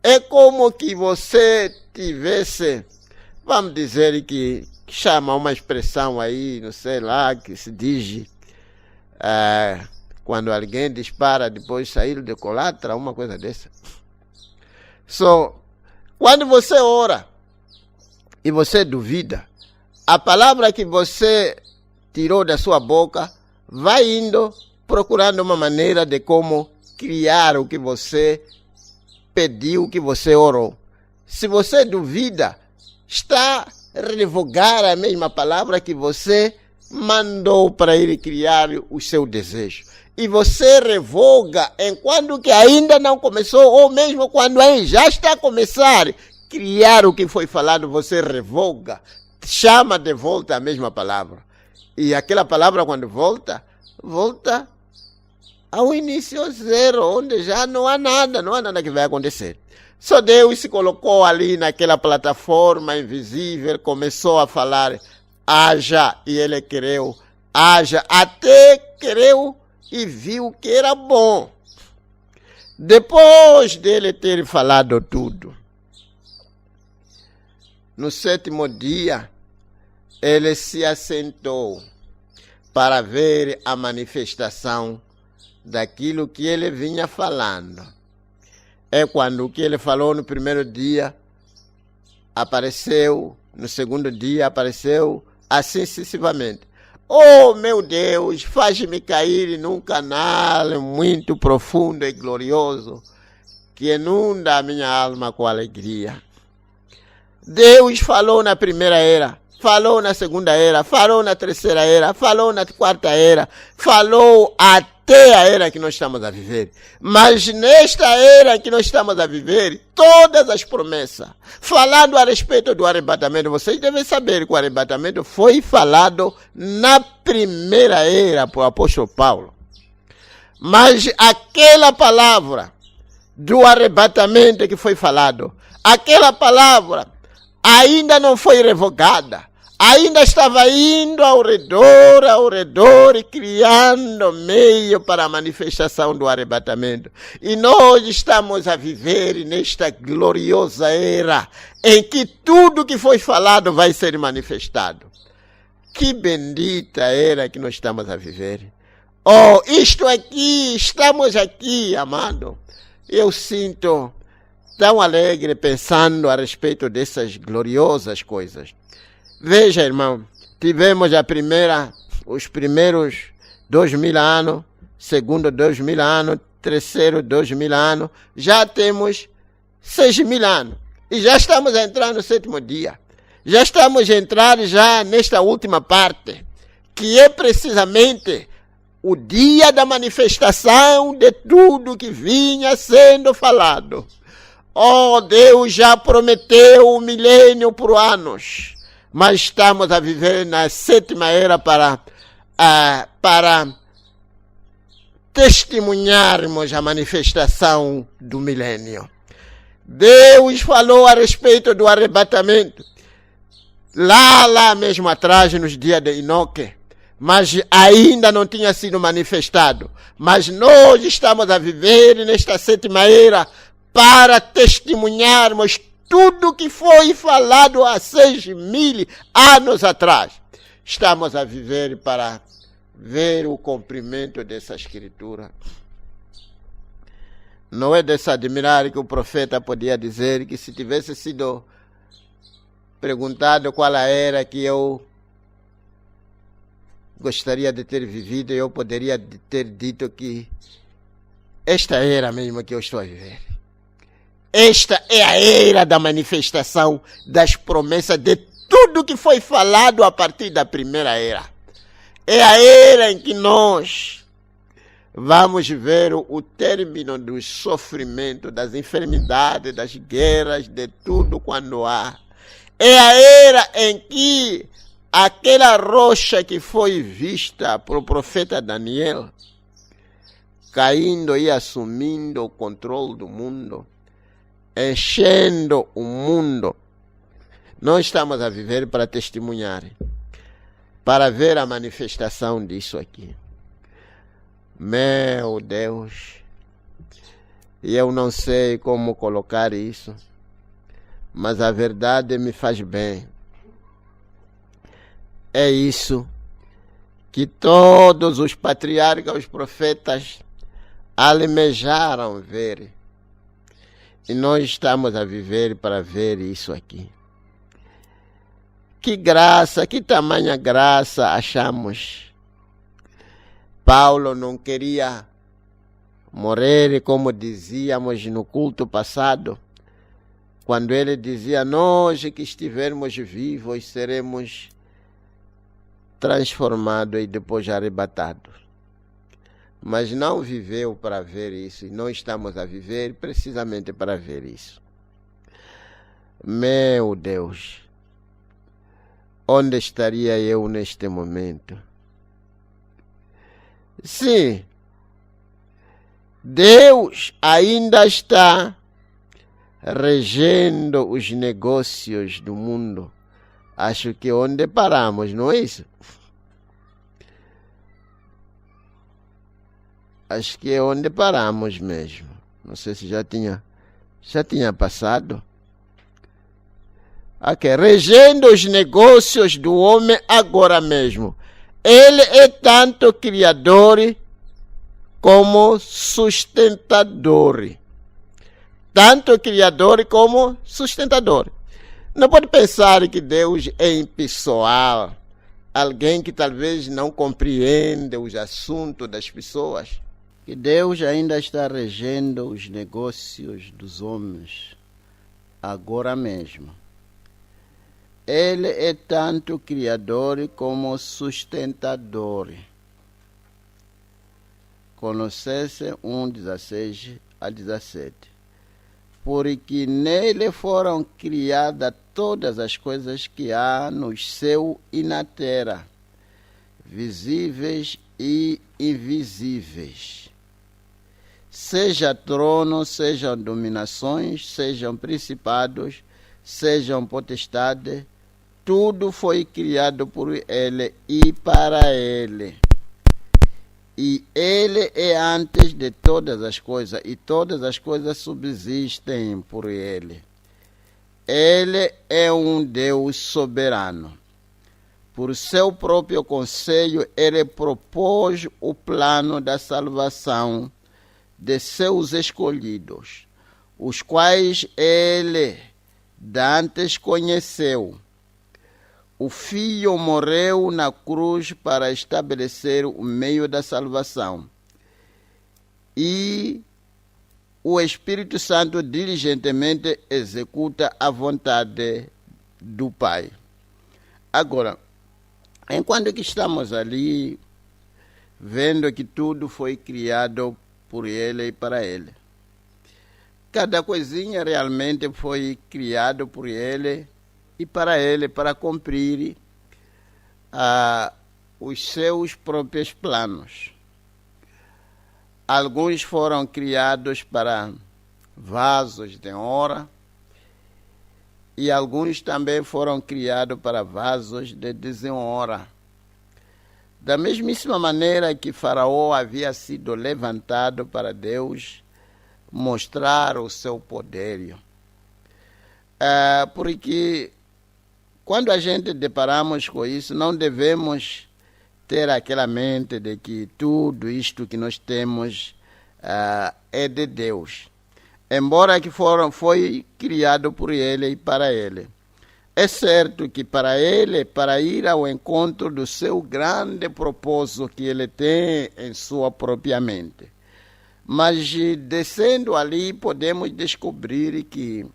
é como que você tivesse, vamos dizer que chama uma expressão aí, não sei lá, que se diz quando alguém dispara depois de sair de colatra, uma coisa dessa. Quando você ora e você duvida, a palavra que você tirou da sua boca vai indo procurando uma maneira de como criar o que você pediu, o que você orou. Se você duvida, está a revogar a mesma palavra que você mandou para ele criar o seu desejo. E você revoga enquanto que ainda não começou, ou mesmo quando aí já está a começar, criar o que foi falado, você revoga, chama de volta a mesma palavra. E aquela palavra, quando volta ao início zero, onde já não há nada que vai acontecer. Só Deus se colocou ali naquela plataforma invisível, começou a falar, haja, e ele creu, haja, até creu e viu que era bom. Depois dele ter falado tudo, no 7º dia, ele se assentou para ver a manifestação daquilo que ele vinha falando. É quando o que ele falou no 1º dia apareceu, no 2º dia apareceu, assim sucessivamente. Oh, meu Deus, faz-me cair num canal muito profundo e glorioso que inunda a minha alma com alegria. Deus falou na 1ª era, falou na 2ª era, falou na 3ª era, falou na 4ª era, falou até a era que nós estamos a viver. Mas nesta era que nós estamos a viver, todas as promessas, falando a respeito do arrebatamento, vocês devem saber que o arrebatamento foi falado na 1ª era por apóstolo Paulo. Mas aquela palavra do arrebatamento que foi falado, aquela palavra ainda não foi revogada. Ainda estava indo ao redor e criando meio para a manifestação do arrebatamento. E nós estamos a viver nesta gloriosa era em que tudo que foi falado vai ser manifestado. Que bendita era que nós estamos a viver. Oh, isto aqui, estamos aqui, amado. Eu sinto tão alegre pensando a respeito dessas gloriosas coisas. Veja, irmão, tivemos os primeiros 2000 anos, segundo 2000 anos, terceiro 2000 anos, já temos 6000 anos. E já estamos a entrar no 7º dia. Já estamos a entrar já nesta última parte, que é precisamente o dia da manifestação de tudo que vinha sendo falado. Oh, Deus já prometeu 1 milênio por anos. Mas estamos a viver na 7ª era para testemunharmos a manifestação do milênio. Deus falou a respeito do arrebatamento, lá mesmo atrás, nos dias de Enoque, mas ainda não tinha sido manifestado. Mas nós estamos a viver nesta 7ª era para testemunharmos tudo que foi falado há 6.000 anos atrás. Estamos a viver para ver o cumprimento dessa escritura. Não é de se admirar que o profeta podia dizer que se tivesse sido perguntado qual era que eu gostaria de ter vivido, eu poderia ter dito que esta era mesmo que eu estou a viver. Esta é a era da manifestação das promessas de tudo que foi falado a partir da 1ª era. É a era em que nós vamos ver o término do sofrimento, das enfermidades, das guerras, de tudo quando há. É a era em que aquela rocha que foi vista pelo profeta Daniel, caindo e assumindo o controle do mundo, enchendo o mundo. Nós estamos a viver para testemunhar, para ver a manifestação disso aqui. Meu Deus, e eu não sei como colocar isso, mas a verdade me faz bem. É isso que todos os patriarcas, os profetas, almejaram ver. E nós estamos a viver para ver isso aqui. Que graça, que tamanha graça achamos. Paulo não queria morrer, como dizíamos no culto passado, quando ele dizia, nós que estivermos vivos seremos transformados e depois arrebatados. Mas não viveu para ver isso, e não estamos a viver precisamente para ver isso. Meu Deus, onde estaria eu neste momento? Sim, Deus ainda está regendo os negócios do mundo. Acho que onde paramos, não é isso? Acho que é onde paramos mesmo. Não sei se já tinha passado. Ok, regendo os negócios do homem agora mesmo. Ele é tanto criador como sustentador. Tanto criador como sustentador. Não pode pensar que Deus é impessoal. Alguém que talvez não compreende os assuntos das pessoas. Que Deus ainda está regendo os negócios dos homens agora mesmo. Ele é tanto criador como sustentador. Colossenses 1:16 a 17. Porque nele foram criadas todas as coisas que há no céu e na terra, visíveis e invisíveis. Seja trono, sejam dominações, sejam principados, sejam potestades, tudo foi criado por ele e para ele. E ele é antes de todas as coisas, e todas as coisas subsistem por ele. Ele é um Deus soberano. Por seu próprio conselho, ele propôs o plano da salvação de seus escolhidos, os quais ele dantes conheceu. O Filho morreu na cruz para estabelecer o meio da salvação. E o Espírito Santo diligentemente executa a vontade do Pai. Agora, enquanto que estamos ali, vendo que tudo foi criado por Ele e para Ele, cada coisinha realmente foi criado por Ele e para Ele, para cumprir os seus próprios planos. Alguns foram criados para vasos de honra e alguns também foram criados para vasos de desonra. Da mesmíssima maneira que Faraó havia sido levantado para Deus mostrar o seu poder. Porque quando a gente deparamos com isso, não devemos ter aquela mente de que tudo isto que nós temos é de Deus. Embora que foi criado por Ele e para Ele. É certo que para Ele, para ir ao encontro do seu grande propósito que Ele tem em sua própria mente. Mas descendo ali, podemos descobrir que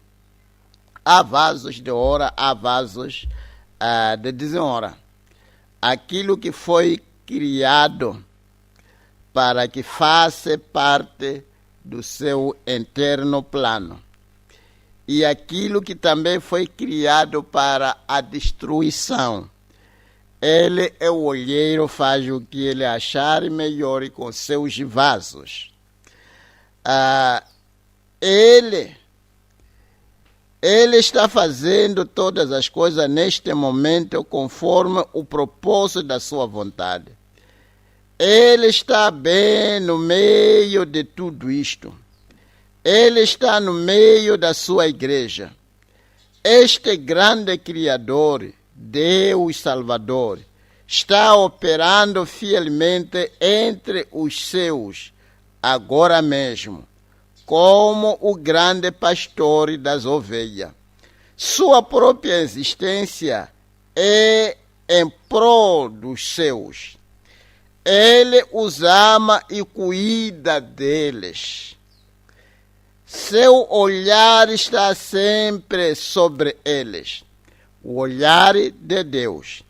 há vasos de honra, há vasos de desonra. Aquilo que foi criado para que faça parte do seu interno plano. E aquilo que também foi criado para a destruição. Ele é o olheiro, faz o que ele achar melhor com seus vasos. Ele está fazendo todas as coisas neste momento conforme o propósito da sua vontade. Ele está bem no meio de tudo isto. Ele está no meio da sua igreja. Este grande Criador, Deus Salvador, está operando fielmente entre os seus, agora mesmo, como o grande pastor das ovelhas. Sua própria existência é em prol dos seus. Ele os ama e cuida deles. Seu olhar está sempre sobre eles. O olhar de Deus.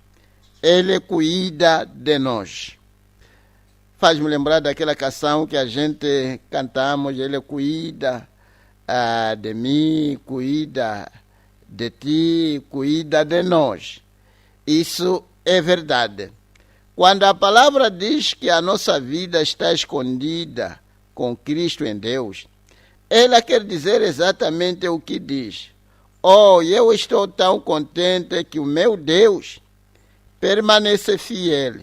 Ele cuida de nós. Faz-me lembrar daquela canção que a gente cantamos. Ele cuida de mim, cuida de ti, cuida de nós. Isso é verdade. Quando a palavra diz que a nossa vida está escondida com Cristo em Deus, ela quer dizer exatamente o que diz. Oh, eu estou tão contente que o meu Deus permanece fiel.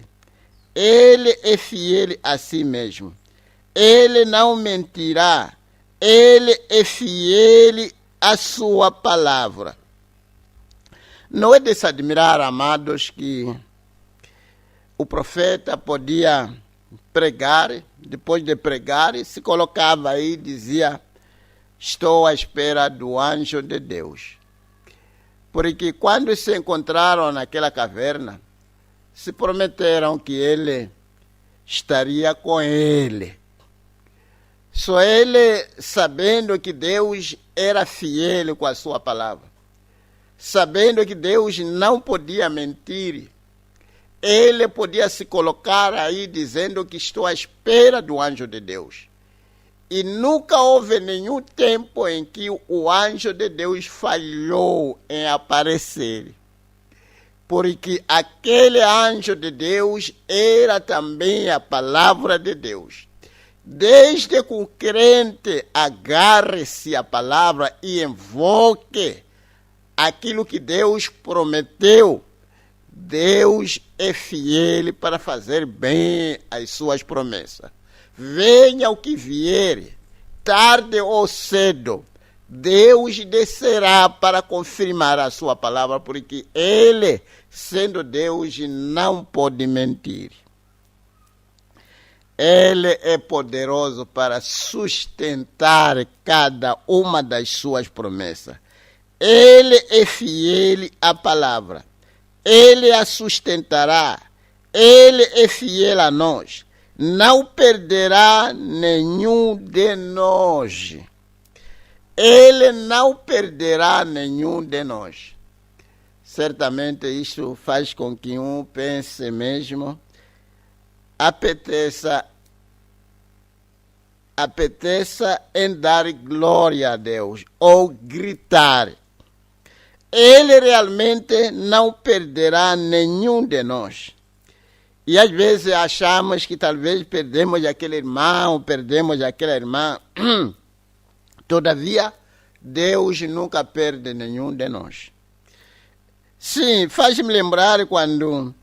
Ele é fiel a si mesmo. Ele não mentirá. Ele é fiel à sua palavra. Não é de se admirar, amados, que o profeta podia pregar, depois de pregar, se colocava aí e dizia: estou à espera do anjo de Deus. Porque quando se encontraram naquela caverna, se prometeram que ele estaria com ele. Só ele, sabendo que Deus era fiel com a sua palavra, sabendo que Deus não podia mentir, ele podia se colocar aí dizendo que estou à espera do anjo de Deus. E nunca houve nenhum tempo em que o anjo de Deus falhou em aparecer. Porque aquele anjo de Deus era também a palavra de Deus. Desde que o crente agarre-se à palavra e invoque aquilo que Deus prometeu, Deus é fiel para fazer bem as suas promessas. Venha o que vier, tarde ou cedo, Deus descerá para confirmar a sua palavra, porque Ele, sendo Deus, não pode mentir. Ele é poderoso para sustentar cada uma das suas promessas. Ele é fiel à palavra. Ele a sustentará. Ele é fiel a nós. Não perderá nenhum de nós. Ele não perderá nenhum de nós. Certamente isso faz com que um pense mesmo, apeteça em dar glória a Deus, ou gritar. Ele realmente não perderá nenhum de nós. E às vezes achamos que talvez perdemos aquele irmão, perdemos aquela irmã. Todavia, Deus nunca perde nenhum de nós. Sim, faz-me lembrar quando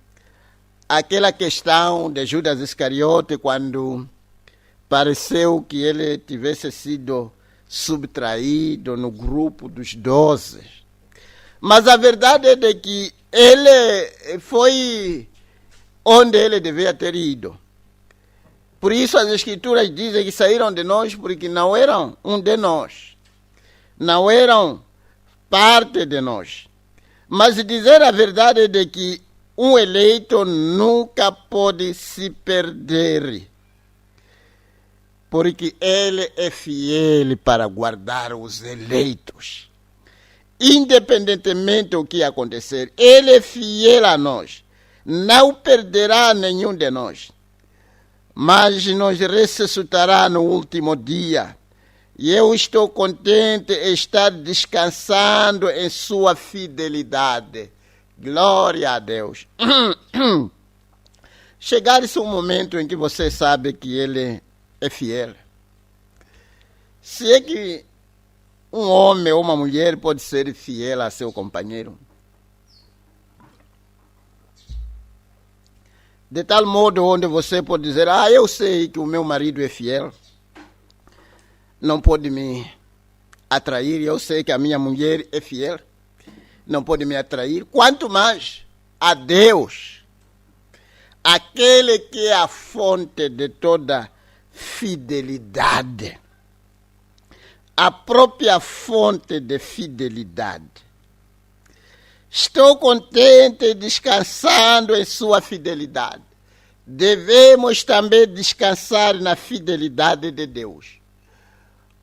aquela questão de Judas Iscariote, quando pareceu que ele tivesse sido subtraído no grupo dos 12. Mas a verdade é de que ele foi onde ele devia ter ido. Por isso as Escrituras dizem que saíram de nós porque não eram um de nós. Não eram parte de nós. Mas dizer a verdade é de que um eleito nunca pode se perder. Porque ele é fiel para guardar os eleitos. Independentemente do que acontecer, ele é fiel a nós. Não perderá nenhum de nós. Mas nos ressuscitará no último dia. E eu estou contente em estar descansando em sua fidelidade. Glória a Deus. Chegar-se um momento em que você sabe que ele é fiel. Se é que um homem ou uma mulher pode ser fiel a seu companheiro, de tal modo onde você pode dizer: eu sei que o meu marido é fiel, não pode me atrair. Eu sei que a minha mulher é fiel, não pode me atrair. Quanto mais a Deus, aquele que é a fonte de toda fidelidade, a própria fonte de fidelidade. Estou contente e descansando em sua fidelidade. Devemos também descansar na fidelidade de Deus.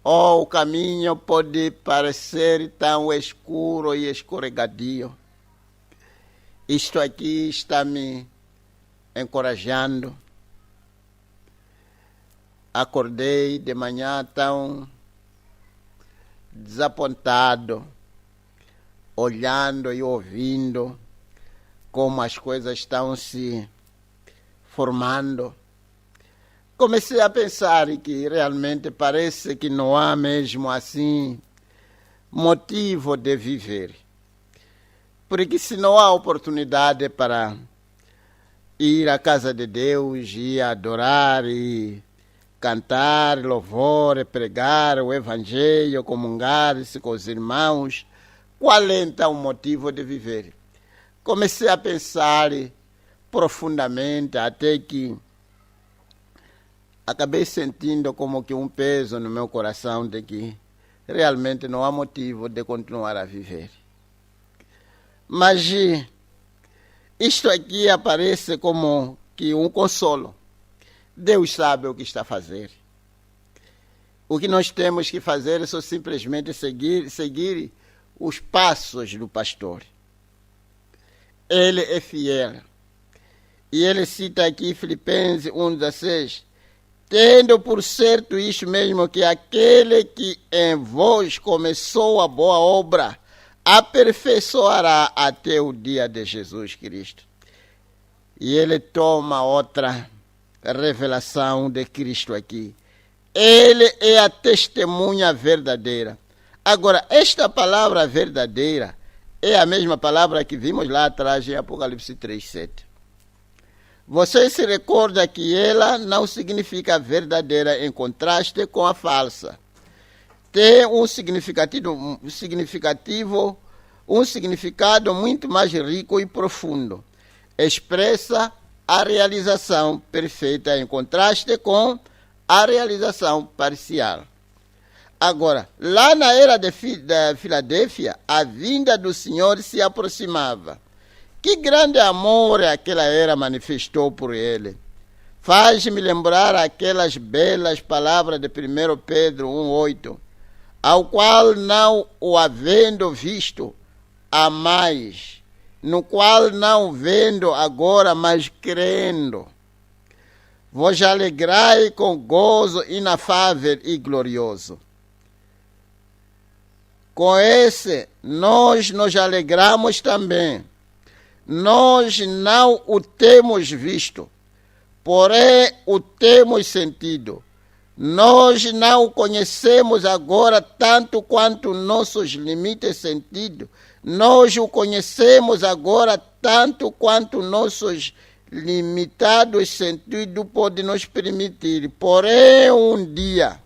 O caminho pode parecer tão escuro e escorregadio. Isto aqui está me encorajando. Acordei de manhã tão desapontado, olhando e ouvindo como as coisas estão se formando, comecei a pensar que realmente parece que não há mesmo assim motivo de viver. Porque se não há oportunidade para ir à casa de Deus e adorar e cantar louvor, pregar o evangelho, comungar-se com os irmãos, qual é então o motivo de viver? Comecei a pensar profundamente até que acabei sentindo como que um peso no meu coração de que realmente não há motivo de continuar a viver. Mas isto aqui aparece como que um consolo. Deus sabe o que está a fazer. O que nós temos que fazer é só simplesmente seguir os passos do pastor. Ele é fiel. E ele cita aqui Filipenses 1,16. Tendo por certo isto mesmo, que aquele que em vós começou a boa obra, aperfeiçoará até o dia de Jesus Cristo. E ele toma outra revelação de Cristo aqui. Ele é a testemunha verdadeira. Agora, esta palavra verdadeira é a mesma palavra que vimos lá atrás em Apocalipse 3:7. Você se recorda que ela não significa verdadeira em contraste com a falsa. Tem um significado muito mais rico e profundo. Expressa a realização perfeita em contraste com a realização parcial. Agora, lá na era da Filadélfia, a vinda do Senhor se aproximava. Que grande amor aquela era manifestou por ele. Faz-me lembrar aquelas belas palavras de 1 Pedro 1,8, ao qual não o havendo visto, amais, no qual não vendo agora, mas crendo, vos alegrai com gozo inafável e glorioso. Com esse, nós nos alegramos também. Nós não o temos visto, porém o temos sentido. Nós não o conhecemos agora tanto quanto nossos limites sentidos. Nós o conhecemos agora tanto quanto nossos limitados sentidos podem nos permitir. Porém, um dia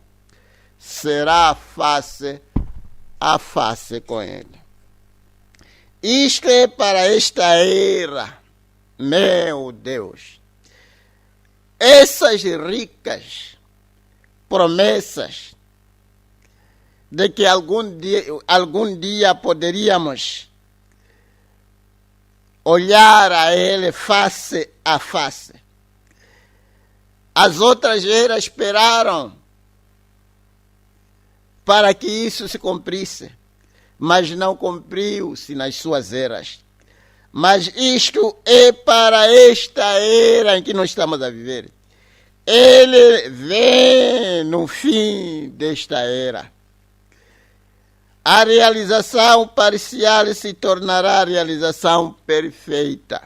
será face a face com ele. Isto é para esta era, meu Deus. Essas ricas promessas de que algum dia poderíamos olhar a ele face a face. As outras eras esperaram para que isso se cumprisse, mas não cumpriu-se nas suas eras. Mas isto é para esta era em que nós estamos a viver. Ele vem no fim desta era. A realização parcial se tornará a realização perfeita.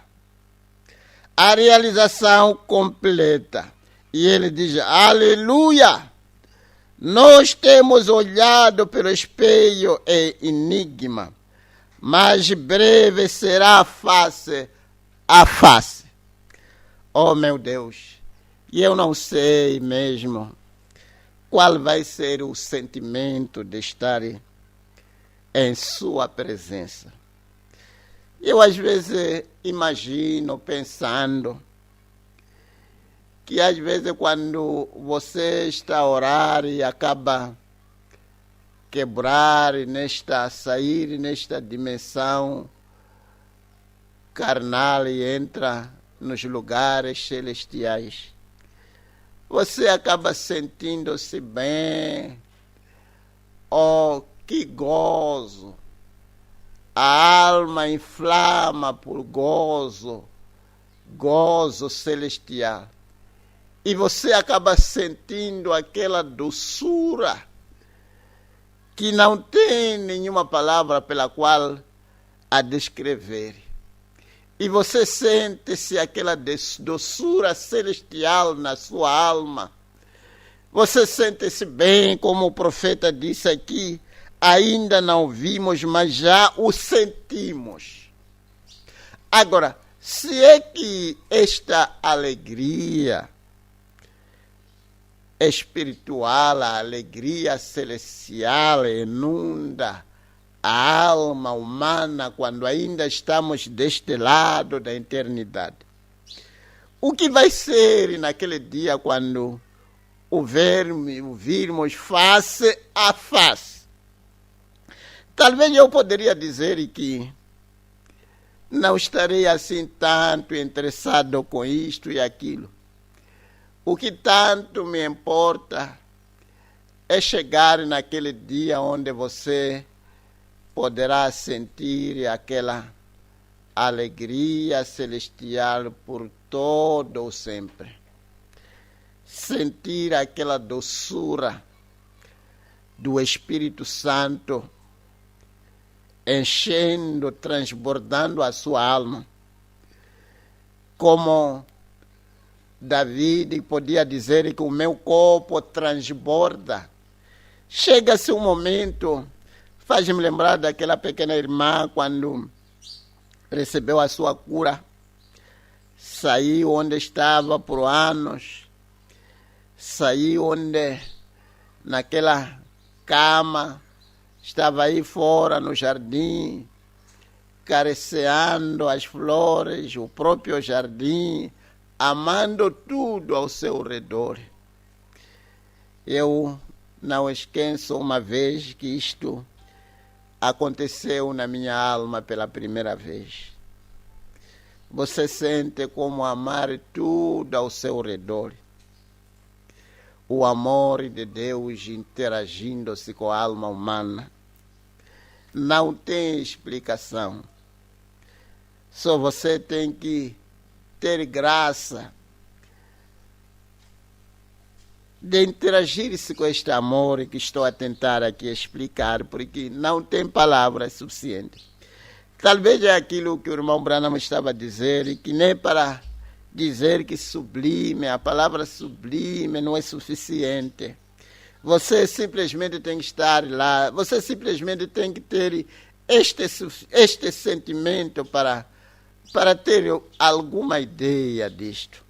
A realização completa. E ele diz, aleluia! Nós temos olhado pelo espelho e enigma, mas breve será face a face. Oh, meu Deus, e eu não sei mesmo qual vai ser o sentimento de estar em sua presença. Eu às vezes imagino, pensando, que às vezes quando você está a orar e acaba sair nesta dimensão carnal e entra nos lugares celestiais, você acaba sentindo-se bem. Oh, que gozo! A alma inflama por gozo celestial. E você acaba sentindo aquela doçura que não tem nenhuma palavra pela qual a descrever. E você sente-se aquela doçura celestial na sua alma. Você sente-se bem, como o profeta disse aqui, ainda não vimos, mas já o sentimos. Agora, se é que esta alegria espiritual, a alegria celestial inunda a alma humana quando ainda estamos deste lado da eternidade, o que vai ser naquele dia quando o virmos face a face? Talvez eu poderia dizer que não estarei assim tanto interessado com isto e aquilo. O que tanto me importa é chegar naquele dia onde você poderá sentir aquela alegria celestial por todo o sempre. Sentir aquela doçura do Espírito Santo enchendo, transbordando a sua alma. Como David podia dizer que o meu corpo transborda. Chega-se um momento, faz-me lembrar daquela pequena irmã quando recebeu a sua cura, saiu onde estava por anos, saiu onde naquela cama, estava aí fora no jardim, careceando as flores, o próprio jardim, amando tudo ao seu redor. Eu não esqueço uma vez que isto aconteceu na minha alma pela primeira vez. Você sente como amar tudo ao seu redor. O amor de Deus interagindo-se com a alma humana. Não tem explicação. Só você tem que ter graça de interagir-se com este amor que estou a tentar aqui explicar, porque não tem palavras suficientes. Talvez é aquilo que o irmão Branham estava a dizer, que nem para dizer que sublime, a palavra sublime não é suficiente. Você simplesmente tem que estar lá, você simplesmente tem que ter este sentimento para ter alguma ideia disto.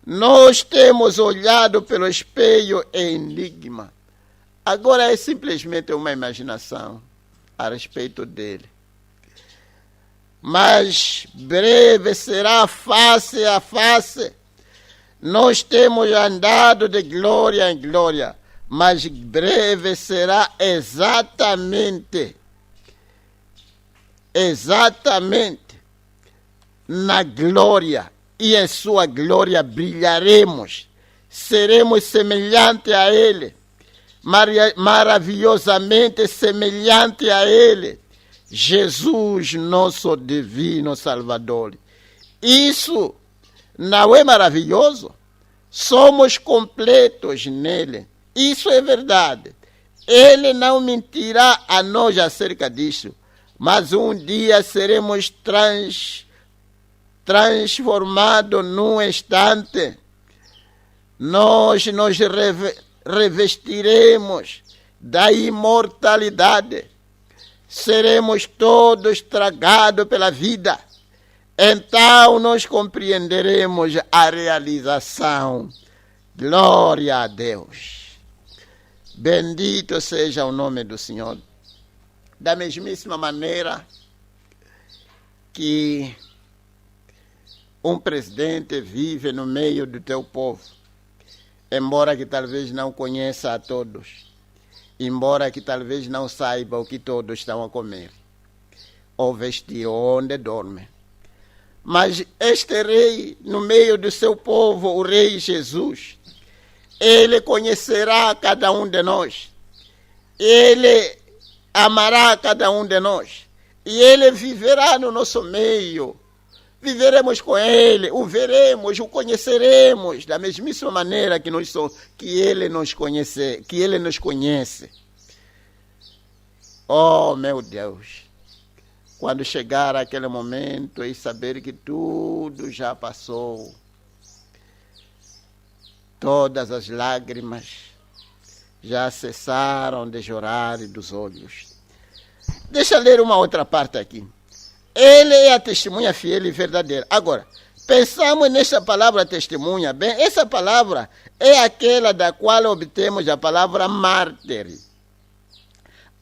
Nós temos olhado pelo espelho e enigma. Agora é simplesmente uma imaginação a respeito dele. Mas breve será face a face. Nós temos andado de glória em glória, mas breve será exatamente na glória, e em sua glória brilharemos, seremos semelhantes a Ele, maravilhosamente semelhante a Ele, Jesus, nosso divino Salvador. Isso não é maravilhoso? Somos completos nele. Isso é verdade. Ele não mentirá a nós acerca disso. Mas um dia seremos transformados num instante. Nós nos revestiremos da imortalidade. Seremos todos tragados pela vida. Então nós compreenderemos a realização. Glória a Deus. Bendito seja o nome do Senhor. Da mesmíssima maneira que um presidente vive no meio do teu povo, embora que talvez não conheça a todos, embora que talvez não saiba o que todos estão a comer, ou vestir, ou onde dormem. Mas este rei, no meio do seu povo, o rei Jesus, ele conhecerá cada um de nós. Ele amará cada um de nós. E ele viverá no nosso meio. Viveremos com ele, o veremos, o conheceremos da mesmíssima maneira que ele nos conhece. Oh, meu Deus! quando chegar aquele momento e saber que tudo já passou, todas as lágrimas já cessaram de chorar dos olhos. Deixa eu ler uma outra parte aqui. Ele é a testemunha fiel e verdadeira. Agora, pensamos nessa palavra testemunha. Bem, essa palavra é aquela da qual obtemos a palavra mártir.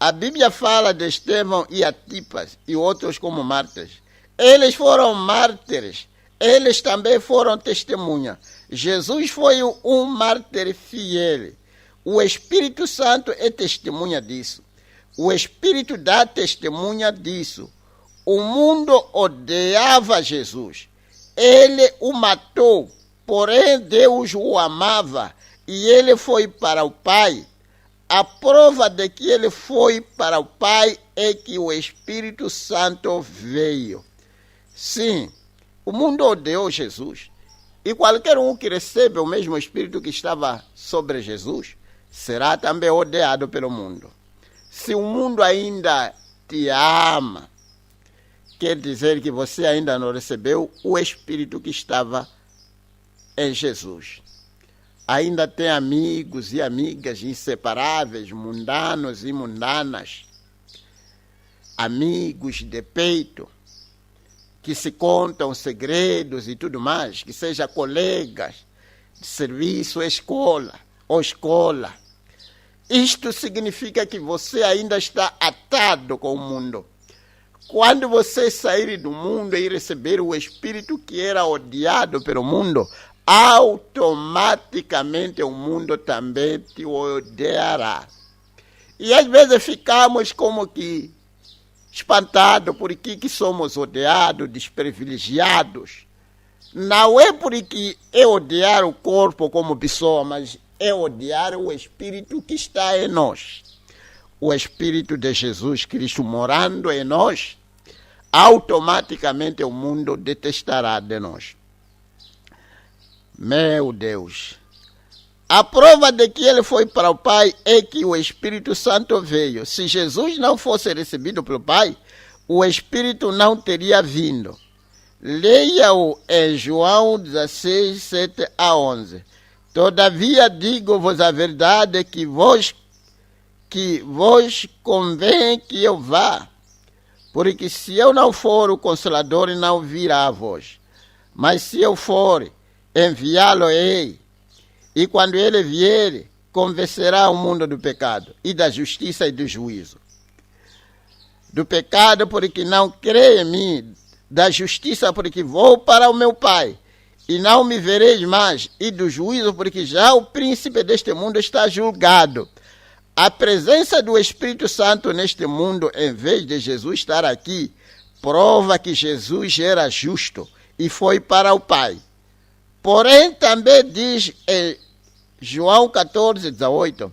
A Bíblia fala de Estevão e Antipas e outros como mártires. Eles foram mártires. Eles também foram testemunha. Jesus foi um mártir fiel. O Espírito Santo é testemunha disso. O Espírito dá testemunha disso. O mundo odiava Jesus. Ele o matou, porém Deus o amava e ele foi para o Pai. A prova de que ele foi para o Pai é que o Espírito Santo veio. Sim, o mundo odiou Jesus. E qualquer um que recebe o mesmo Espírito que estava sobre Jesus, será também odiado pelo mundo. Se o mundo ainda te ama, quer dizer que você ainda não recebeu o Espírito que estava em Jesus. Ainda tem amigos e amigas inseparáveis, mundanos e mundanas, amigos de peito, que se contam segredos e tudo mais, que sejam colegas de serviço, escola ou escola. Isto significa que você ainda está atado com o mundo. Quando você sair do mundo e receber o Espírito que era odiado pelo mundo, automaticamente o mundo também te odiará. E às vezes ficamos como que espantados por que somos odiados, desprivilegiados. Não é porque é odiar o corpo como pessoa, mas é odiar o Espírito que está em nós. O Espírito de Jesus Cristo morando em nós, automaticamente o mundo detestará de nós. Meu Deus! A prova de que ele foi para o Pai é que o Espírito Santo veio. Se Jesus não fosse recebido pelo Pai, o Espírito não teria vindo. Leia-o em João 16, 7 a 11. Todavia digo-vos a verdade que vos convém que eu vá, porque se eu não for, o Consolador não virá a vós. Mas se eu for, enviá-lo-ei. E quando ele vier, convencerá o mundo do pecado, e da justiça e do juízo. Do pecado, porque não crê em mim. Da justiça, porque vou para o meu Pai, e não me vereis mais. E do juízo, porque já o príncipe deste mundo está julgado. A presença do Espírito Santo neste mundo, em vez de Jesus estar aqui, prova que Jesus era justo e foi para o Pai. Porém, também diz em João 14, 18,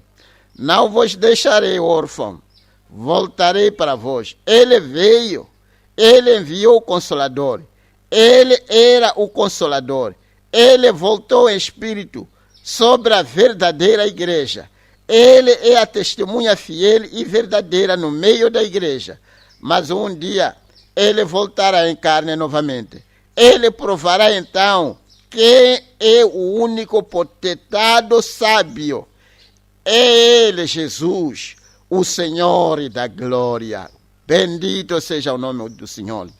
não vos deixarei órfão, voltarei para vós. Ele veio, ele enviou o Consolador, ele era o Consolador, ele voltou em espírito sobre a verdadeira igreja. Ele é a testemunha fiel e verdadeira no meio da igreja. Mas um dia ele voltará em carne novamente. Ele provará então quem é o único potestado sábio. É ele, Jesus, o Senhor da glória. Bendito seja o nome do Senhor.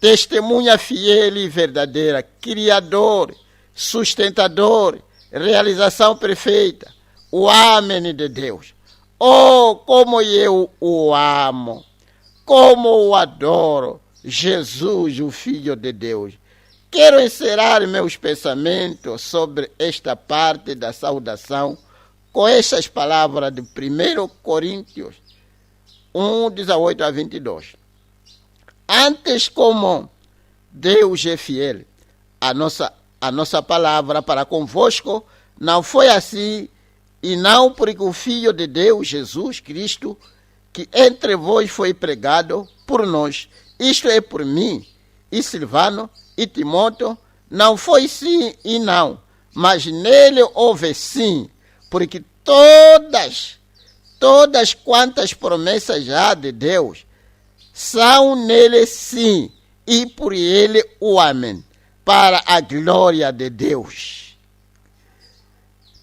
Testemunha fiel e verdadeira, Criador, sustentador, realização perfeita, o Amém de Deus. Oh, como eu o amo, como o adoro, Jesus, o Filho de Deus. Quero encerrar meus pensamentos sobre esta parte da saudação com estas palavras de 1 Coríntios 1, 18 a 22. Antes, como Deus é fiel, a nossa palavra para convosco não foi assim, e não porque o Filho de Deus, Jesus Cristo, que entre vós foi pregado por nós, isto é, por mim, e Silvano, e Timóteo, não foi sim e não, mas nele houve sim, porque todas quantas promessas há de Deus são nele sim, e por ele o amém, para a glória de Deus.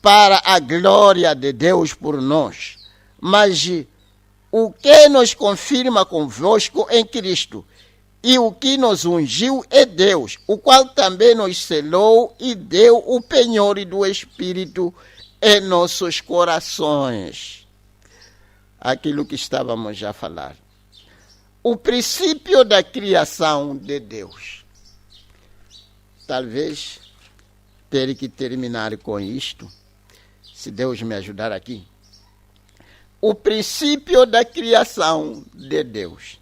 Para a glória de Deus por nós. Mas o que nos confirma convosco em Cristo, e o que nos ungiu é Deus, o qual também nos selou e deu o penhor do Espírito em nossos corações. Aquilo que estávamos já a falar. O princípio da criação de Deus. Talvez terei que terminar com isto, se Deus me ajudar aqui. O princípio da criação de Deus.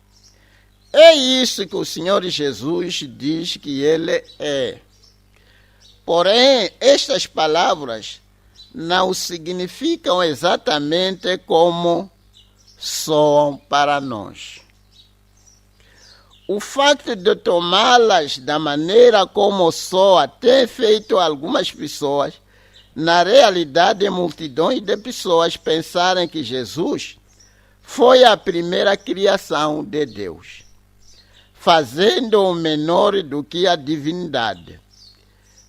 É isso que o Senhor Jesus diz que Ele é. Porém, estas palavras não significam exatamente como soam para nós. O facto de tomá-las da maneira como soa tem feito algumas pessoas, na realidade multidões de pessoas, pensarem que Jesus foi a primeira criação de Deus, fazendo-o menor do que a divindade.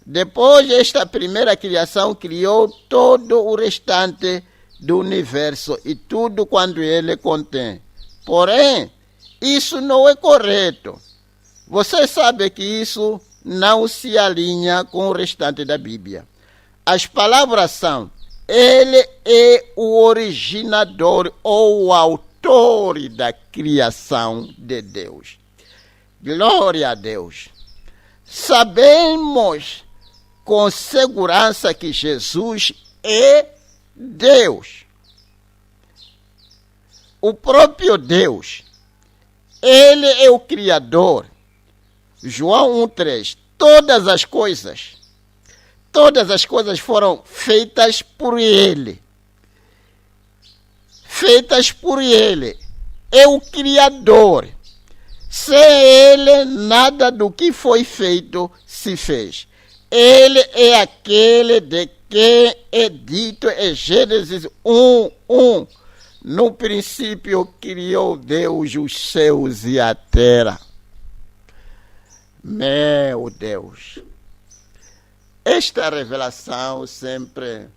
Depois, esta primeira criação criou todo o restante do universo e tudo quanto ele contém. Porém, isso não é correto. Você sabe que isso não se alinha com o restante da Bíblia. As palavras são: Ele é o originador ou o autor da criação de Deus. Glória a Deus. Sabemos com segurança que Jesus é Deus. O próprio Deus. Ele é o Criador. João 1,3. Todas as coisas foram feitas por Ele. Feitas por Ele. É o Criador. Sem Ele, nada do que foi feito se fez. Ele é aquele de quem é dito em Gênesis 1:1. No princípio criou Deus os céus e a terra. Meu Deus. Esta revelação sempre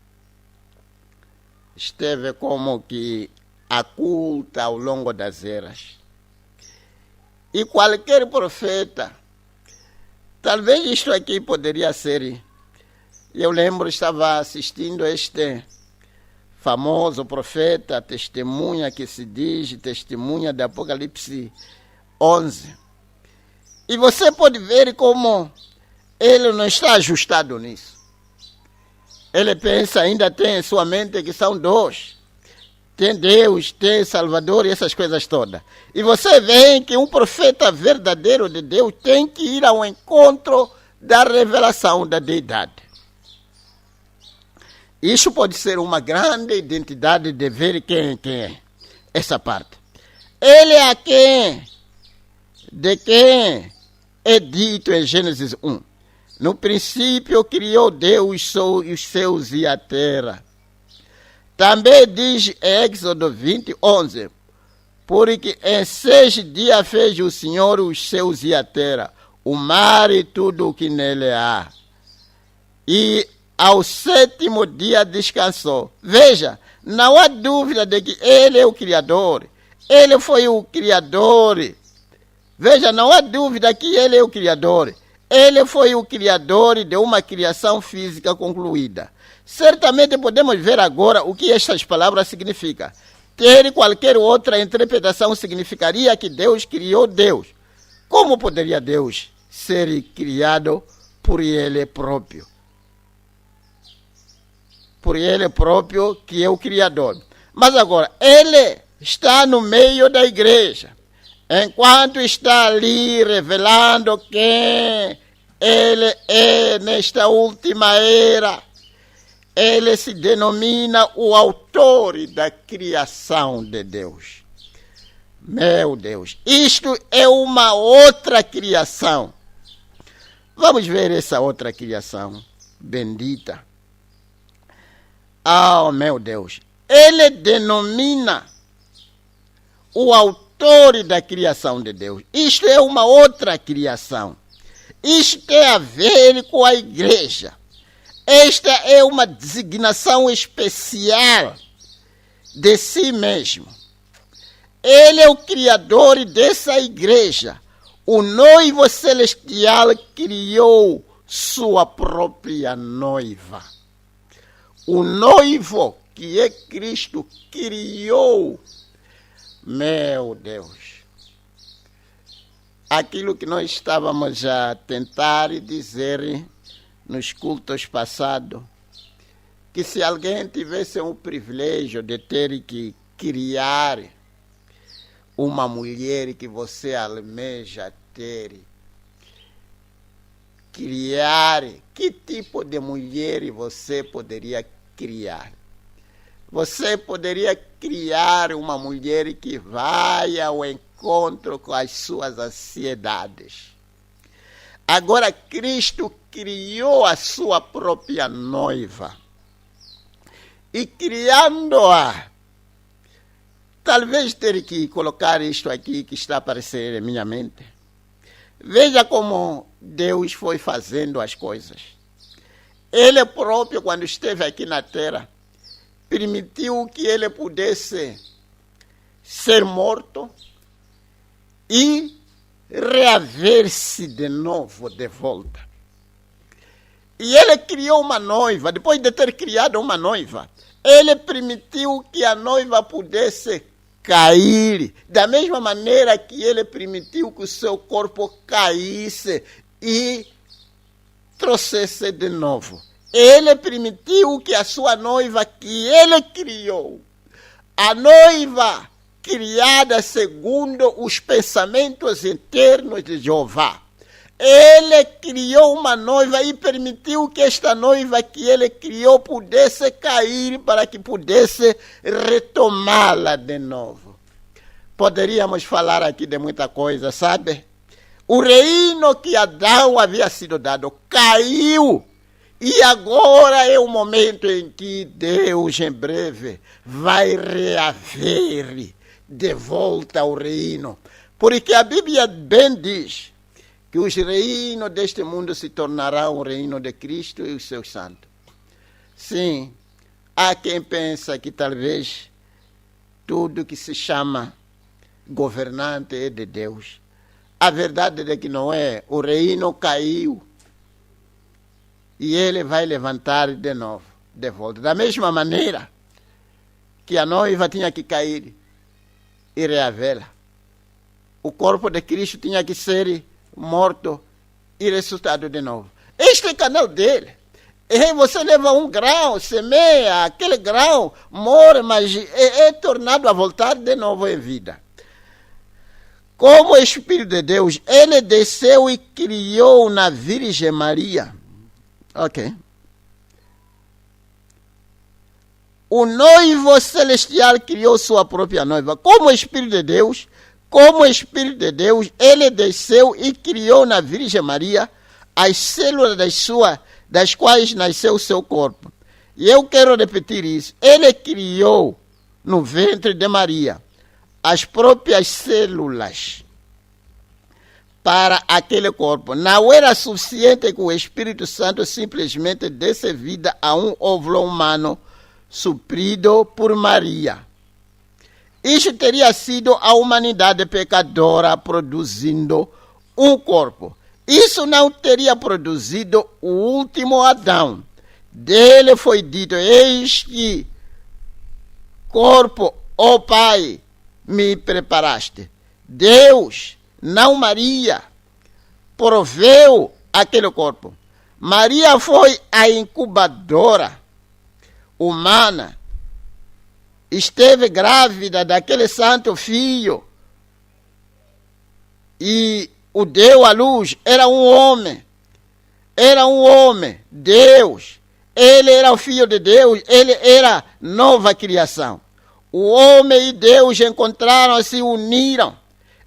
esteve como que oculta ao longo das eras. E qualquer profeta, talvez isto aqui poderia ser. Eu lembro, estava assistindo este famoso profeta, testemunha que se diz, testemunha de Apocalipse 11. E você pode ver como ele não está ajustado nisso. Ele pensa, ainda tem em sua mente que são dois. Tem Deus, tem Salvador e essas coisas todas. E você vê que um profeta verdadeiro de Deus tem que ir ao encontro da revelação da deidade. Isso pode ser uma grande identidade de ver quem é essa parte. Ele é de quem é dito em Gênesis 1. No princípio criou Deus os céus e a terra. Também diz em Êxodo 20:11, porque em 6 dias fez o Senhor os céus e a terra, o mar e tudo o que nele há. E ao 7º dia descansou. Veja, não há dúvida de que Ele é o Criador. Ele foi o Criador. Veja, não há dúvida que Ele é o Criador. Ele foi o Criador de uma criação física concluída. Certamente podemos ver agora o que estas palavras significam. Ter qualquer outra interpretação significaria que Deus criou Deus. Como poderia Deus ser criado por Ele próprio? Por Ele próprio, que é o Criador. Mas agora, Ele está no meio da igreja. Enquanto está ali revelando quem Ele é nesta última era, Ele se denomina o autor da criação de Deus. Meu Deus, isto é uma outra criação. Vamos ver essa outra criação bendita. Oh, meu Deus. Ele denomina o autor autor da criação de Deus. Isto é uma outra criação. Isto tem a ver com a igreja. Esta é uma designação especial de si mesmo. Ele é o criador dessa igreja. O noivo celestial criou sua própria noiva. O noivo, que é Cristo, criou. Meu Deus. Aquilo que nós estávamos a tentar dizer nos cultos passados, que se alguém tivesse o privilégio de ter que criar uma mulher que você almeja ter, criar, que tipo de mulher você poderia criar? Você poderia criar uma mulher que vai ao encontro com as suas ansiedades. Agora Cristo criou a sua própria noiva. E criando-a, talvez ter que colocar isto aqui que está aparecendo em minha mente. Veja como Deus foi fazendo as coisas. Ele próprio, quando esteve aqui na terra, permitiu que ele pudesse ser morto e reaver-se de novo, de volta. E ele criou uma noiva. Depois de ter criado uma noiva, ele permitiu que a noiva pudesse cair, da mesma maneira que ele permitiu que o seu corpo caísse e trouxesse de novo. Ele permitiu que a sua noiva, que ele criou, a noiva criada segundo os pensamentos internos de Jeová, ele criou uma noiva e permitiu que esta noiva que ele criou pudesse cair para que pudesse retomá-la de novo. Poderíamos falar aqui de muita coisa, sabe? O reino que Adão havia sido dado caiu. E agora é o momento em que Deus, em breve, vai reaver de volta ao reino. Porque a Bíblia bem diz que os reinos deste mundo se tornarão o reino de Cristo e os seus santos. Sim, há quem pensa que talvez tudo que se chama governante é de Deus. A verdade é que não é. O reino caiu. E ele vai levantar de novo, de volta. Da mesma maneira que a noiva tinha que cair e reavê-la. O corpo de Cristo tinha que ser morto e ressuscitado de novo. Este é o canal dele. E você leva um grão, semeia, aquele grão morre, mas é tornado a voltar de novo em vida. Como o Espírito de Deus, ele desceu e criou na Virgem Maria. Ok. O noivo celestial criou sua própria noiva. Como o Espírito de Deus, ele desceu e criou na Virgem Maria as células das quais nasceu o seu corpo. E eu quero repetir isso. Ele criou no ventre de Maria as próprias células para aquele corpo. Não era suficiente que o Espírito Santo simplesmente desse vida a um óvulo humano suprido por Maria. Isso teria sido a humanidade pecadora produzindo um corpo. Isso não teria produzido o último Adão. Dele foi dito: eis que corpo, ó Pai, me preparaste. Deus, não Maria, proveu aquele corpo. Maria foi a incubadora humana, esteve grávida daquele santo filho e o deu à luz. Era um homem, Deus. Ele era o filho de Deus, ele era nova criação. O homem e Deus encontraram-se e uniram.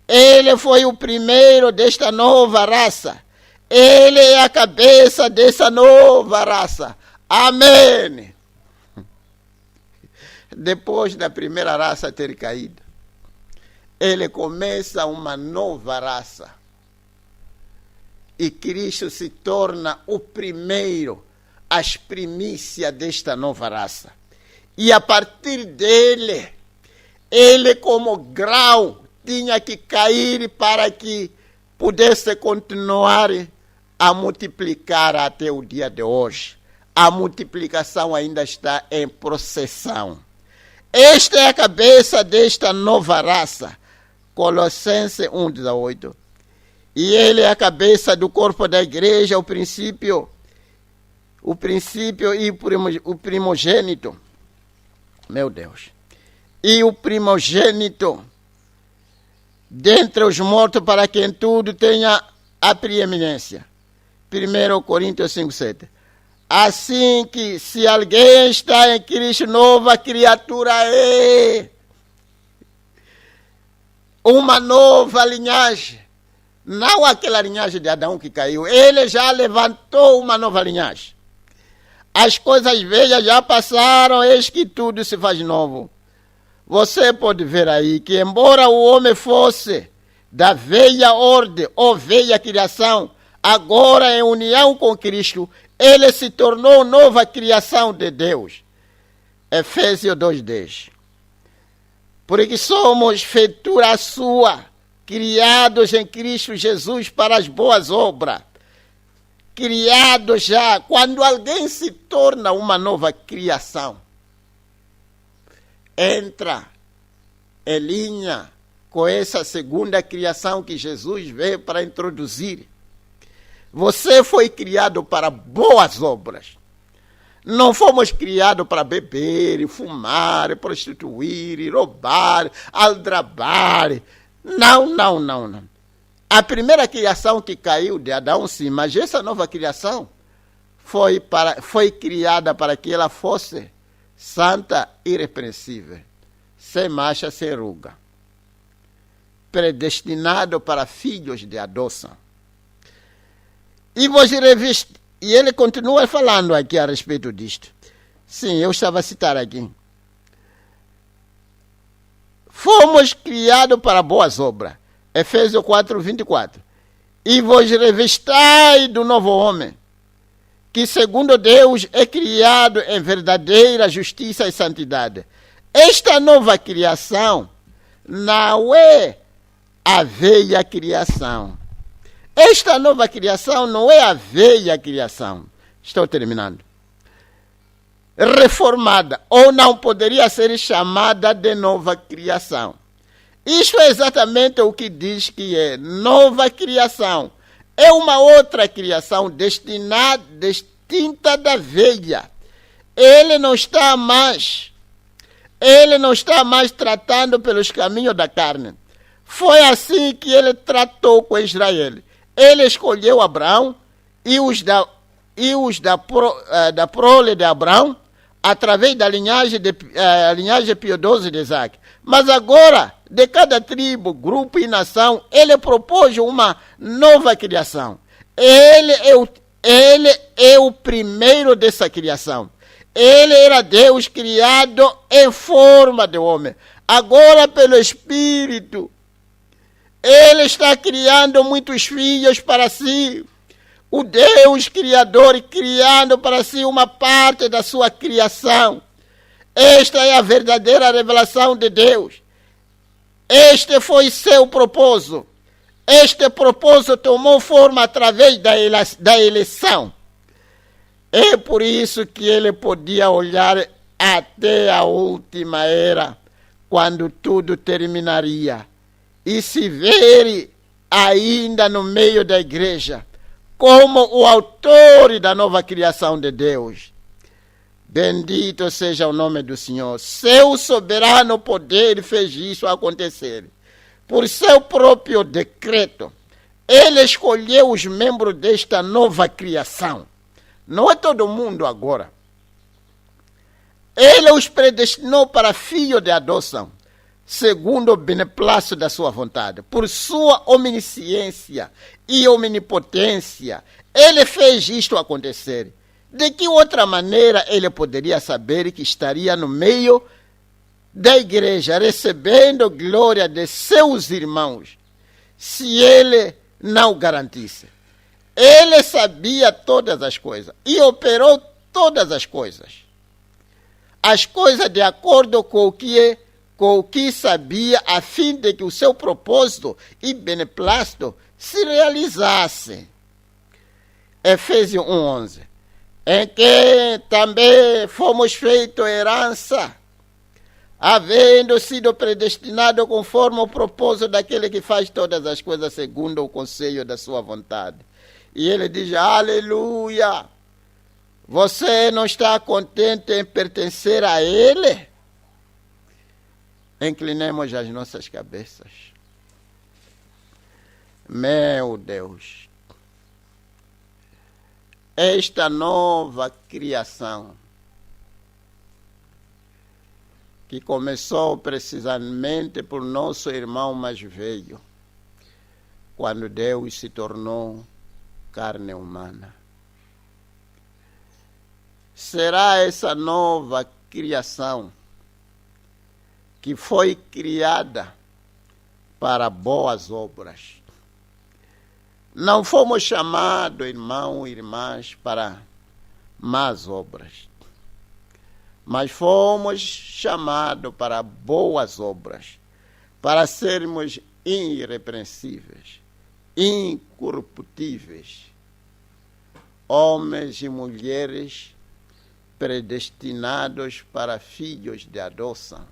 Ele foi o primeiro desta nova raça. Ele é a cabeça dessa nova raça. Amém. Depois da primeira raça ter caído, ele começa uma nova raça. E Cristo se torna o primeiro, as primícias desta nova raça. E a partir dele, ele como grau tinha que cair para que pudesse continuar a multiplicar até o dia de hoje. A multiplicação ainda está em processão. Esta é a cabeça desta nova raça. Colossenses 1:18. E ele é a cabeça do corpo da igreja, o princípio e o primogênito. Meu Deus. E o primogênito dentre os mortos, para que em tudo tenha a preeminência. 1 Coríntios 5:7. Assim que se alguém está em Cristo, nova criatura é. Uma nova linhagem. Não aquela linhagem de Adão que caiu. Ele já levantou uma nova linhagem. As coisas velhas já passaram, eis que tudo se faz novo. Você pode ver aí que, embora o homem fosse da velha ordem ou velha criação, agora em união com Cristo, ele se tornou nova criação de Deus. Efésios 2:10. Porque somos feitura sua, criados em Cristo Jesus para as boas obras. Criados já. Quando alguém se torna uma nova criação, entra em linha com essa segunda criação que Jesus veio para introduzir. Você foi criado para boas obras. Não fomos criados para beber, fumar, prostituir, roubar, aldrabar. Não. A primeira criação que caiu de Adão, sim, mas essa nova criação foi criada para que ela fosse santa e irrepreensível, sem mancha, sem ruga, predestinado para filhos de adoção. E ele continua falando aqui a respeito disto. Sim, eu estava a citar aqui. Fomos criados para boas obras. Efésios 4:24. E vos revestai do novo homem, que segundo Deus é criado em verdadeira justiça e santidade. Esta nova criação não é a velha criação. Esta nova criação não é a velha criação. Estou terminando. Reformada, ou não poderia ser chamada de nova criação. Isto é exatamente o que diz que é nova criação. É uma outra criação distinta da velha. Ele não está mais tratando pelos caminhos da carne. Foi assim que ele tratou com Israel. Ele escolheu Abraão e os da prole de Abraão, através da linhagem piedosa de Isaac. Mas agora, de cada tribo, grupo e nação, ele propôs uma nova criação. Ele é o primeiro dessa criação. Ele era Deus criado em forma de homem. Agora, pelo Espírito, ele está criando muitos filhos para si. O Deus Criador criando para si uma parte da sua criação. Esta é a verdadeira revelação de Deus. Este foi seu propósito. Este propósito tomou forma através da eleição. É por isso que ele podia olhar até a última era, quando tudo terminaria, e se ver ainda no meio da igreja, como o autor da nova criação de Deus. Bendito seja o nome do Senhor. Seu soberano poder fez isso acontecer. Por seu próprio decreto, ele escolheu os membros desta nova criação. Não é todo mundo agora. Ele os predestinou para filho de adoção, segundo o beneplácito da sua vontade. Por sua onisciência e omnipotência, ele fez isto acontecer. De que outra maneira ele poderia saber que estaria no meio da igreja recebendo glória de seus irmãos se ele não garantisse. Ele sabia todas as coisas e operou todas as coisas. As coisas de acordo com o que sabia, a fim de que o seu propósito e beneplácito se realizasse. Efésios 1:11. Em que também fomos feitos herança, havendo sido predestinado conforme o propósito daquele que faz todas as coisas segundo o conselho da sua vontade. E ele diz, aleluia, você não está contente em pertencer a ele? Inclinemos as nossas cabeças. Meu Deus, esta nova criação, que começou precisamente por nosso irmão mais velho, quando Deus se tornou carne humana. Será essa nova criação que foi criada para boas obras. Não fomos chamados, irmãos e irmãs, para más obras, mas fomos chamados para boas obras, para sermos irrepreensíveis, incorruptíveis, homens e mulheres predestinados para filhos de adoção.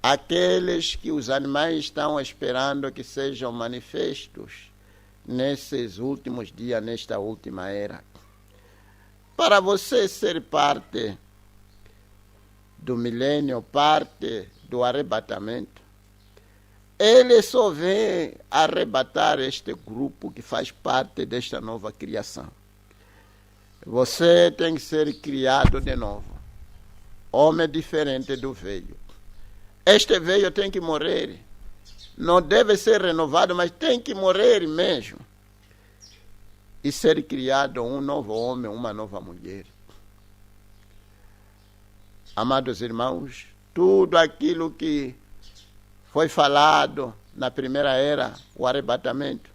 Aqueles que os animais estão esperando que sejam manifestos nesses últimos dias, nesta última era. Para você ser parte do milênio, parte do arrebatamento, ele só vem arrebatar este grupo que faz parte desta nova criação. Você tem que ser criado de novo. Homem diferente do velho. Este velho tem que morrer. Não deve ser renovado, mas tem que morrer mesmo. E ser criado um novo homem, uma nova mulher. Amados irmãos, tudo aquilo que foi falado na primeira era, o arrebatamento,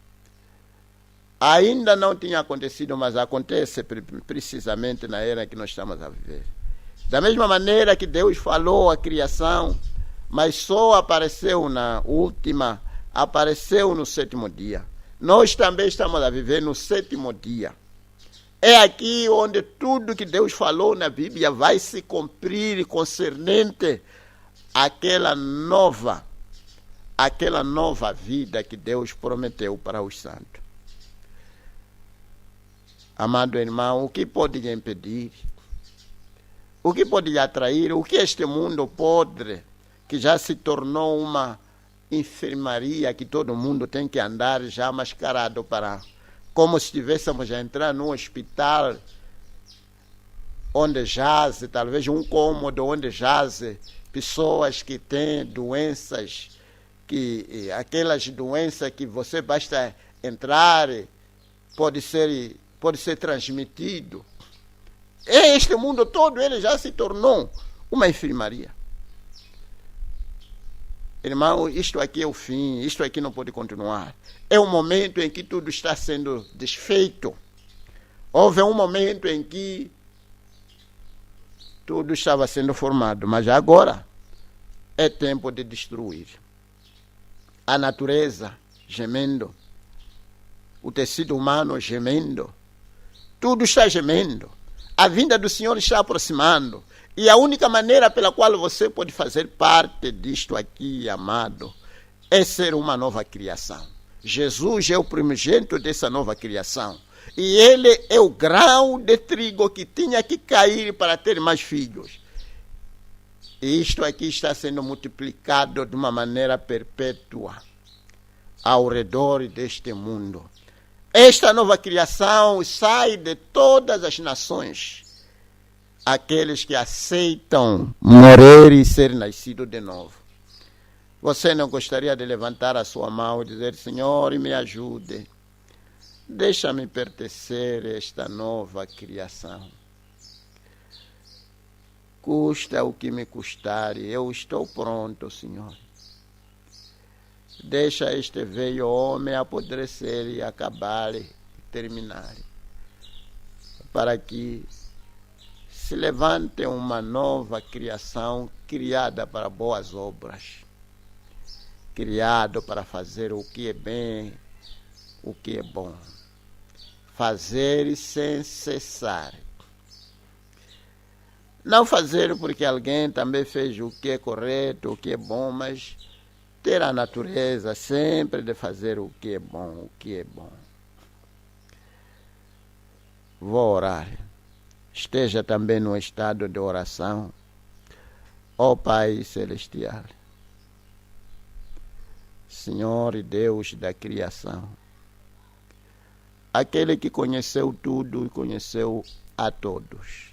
ainda não tinha acontecido, mas acontece precisamente na era que nós estamos a viver. Da mesma maneira que Deus falou a criação, mas só apareceu apareceu no sétimo dia. Nós também estamos a viver no sétimo dia. É aqui onde tudo que Deus falou na Bíblia vai se cumprir concernente àquela nova vida que Deus prometeu para os santos. Amado irmão, o que pode lhe impedir? O que pode lhe atrair? O que este mundo podre, que já se tornou uma enfermaria, que todo mundo tem que andar já mascarado para, como se estivéssemos a entrar num hospital onde jaze, talvez um cômodo onde jaze pessoas que têm doenças, aquelas doenças que você basta entrar, pode ser transmitido. Este mundo todo, ele já se tornou uma enfermaria. Irmão, isto aqui é o fim, isto aqui não pode continuar. É um momento em que tudo está sendo desfeito. Houve um momento em que tudo estava sendo formado, mas agora é tempo de destruir. A natureza gemendo, o tecido humano gemendo, tudo está gemendo. A vinda do Senhor está aproximando. E a única maneira pela qual você pode fazer parte disto aqui, amado, é ser uma nova criação. Jesus é o primogênito dessa nova criação. E ele é o grão de trigo que tinha que cair para ter mais filhos. E isto aqui está sendo multiplicado de uma maneira perpétua ao redor deste mundo. Esta nova criação sai de todas as nações. Aqueles que aceitam morrer e ser nascido de novo. Você não gostaria de levantar a sua mão e dizer, Senhor, me ajude. Deixa-me pertencer a esta nova criação. custa o que me custar, eu estou pronto, Senhor. Deixa este velho homem apodrecer e acabar e terminar, para que se levante uma nova criação criada para boas obras, criado para fazer o que é bem, o que é bom, fazer sem cessar. Não fazer porque alguém também fez o que é correto, o que é bom, mas ter a natureza sempre de fazer o que é bom, o que é bom. Vou orar. Esteja também no estado de oração. Ó Pai Celestial, Senhor e Deus da criação, aquele que conheceu tudo e conheceu a todos,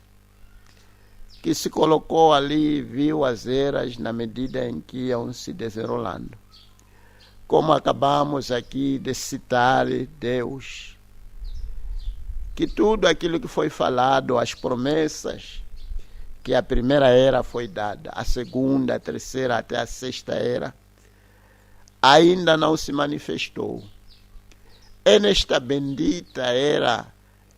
que se colocou ali e viu as eras na medida em que iam se desenrolando. Como acabamos aqui de citar, Deus, que tudo aquilo que foi falado, as promessas, que a primeira era foi dada, a segunda, a terceira, até a sexta era, ainda não se manifestou. É nesta bendita era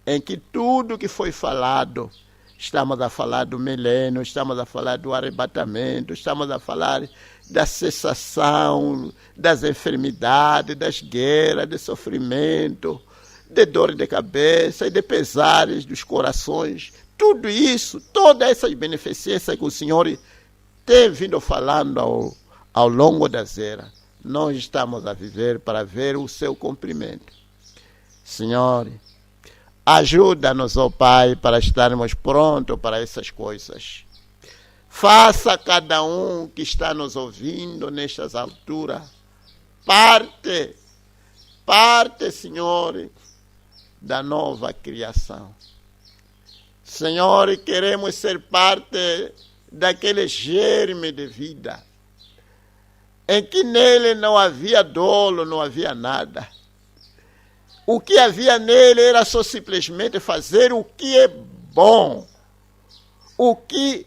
em que tudo que foi falado, estamos a falar do milênio, estamos a falar do arrebatamento, estamos a falar da cessação, das enfermidades, das guerras, de sofrimento, de dor de cabeça e de pesares dos corações. Tudo isso, todas essas beneficências que o Senhor tem vindo falando ao longo das eras, nós estamos a viver para ver o seu cumprimento. Senhor, ajuda-nos, ó Pai, para estarmos prontos para essas coisas. Faça cada um que está nos ouvindo nestas alturas parte, Senhor, da nova criação. Senhor, queremos ser parte daquele germe de vida, em que nele não havia dolo, não havia nada. O que havia nele era só simplesmente fazer o que é bom, o que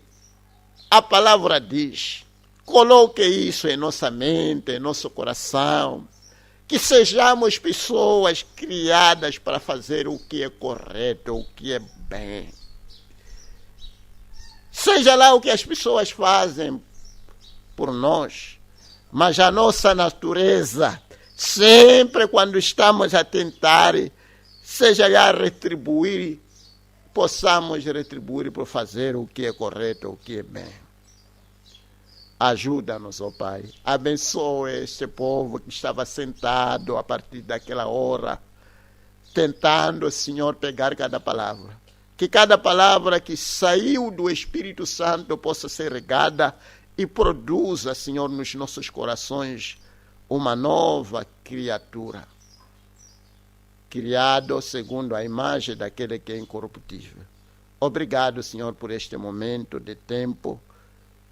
a palavra diz. Coloque isso em nossa mente, em nosso coração, que sejamos pessoas criadas para fazer o que é correto, o que é bem. Seja lá o que as pessoas fazem por nós, mas a nossa natureza, sempre quando estamos a tentar, seja lá retribuir, possamos retribuir por fazer o que é correto, o que é bem. Ajuda-nos, ó Pai. Abençoe este povo que estava sentado a partir daquela hora, tentando, Senhor, pegar cada palavra. Que cada palavra que saiu do Espírito Santo possa ser regada e produza, Senhor, nos nossos corações uma nova criatura, criado segundo a imagem daquele que é incorruptível. Obrigado, Senhor, por este momento de tempo,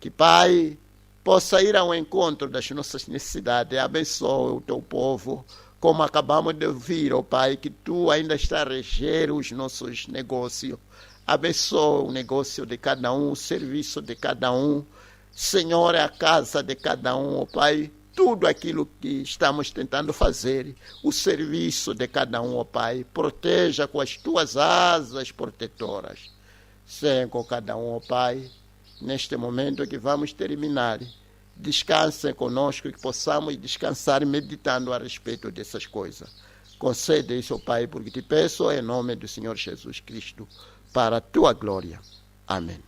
que, Pai, possa ir ao encontro das nossas necessidades. Abençoe o teu povo, como acabamos de ouvir, ó Pai, que tu ainda estás a reger os nossos negócios. Abençoe o negócio de cada um, o serviço de cada um. Senhor, é a casa de cada um, ó Pai, tudo aquilo que estamos tentando fazer, o serviço de cada um, ó Pai, proteja com as tuas asas protetoras. Seja com cada um, ó Pai, neste momento que vamos terminar, descanse conosco, que possamos descansar meditando a respeito dessas coisas. Concede isso, ó Pai, porque te peço em nome do Senhor Jesus Cristo, para a tua glória. Amém.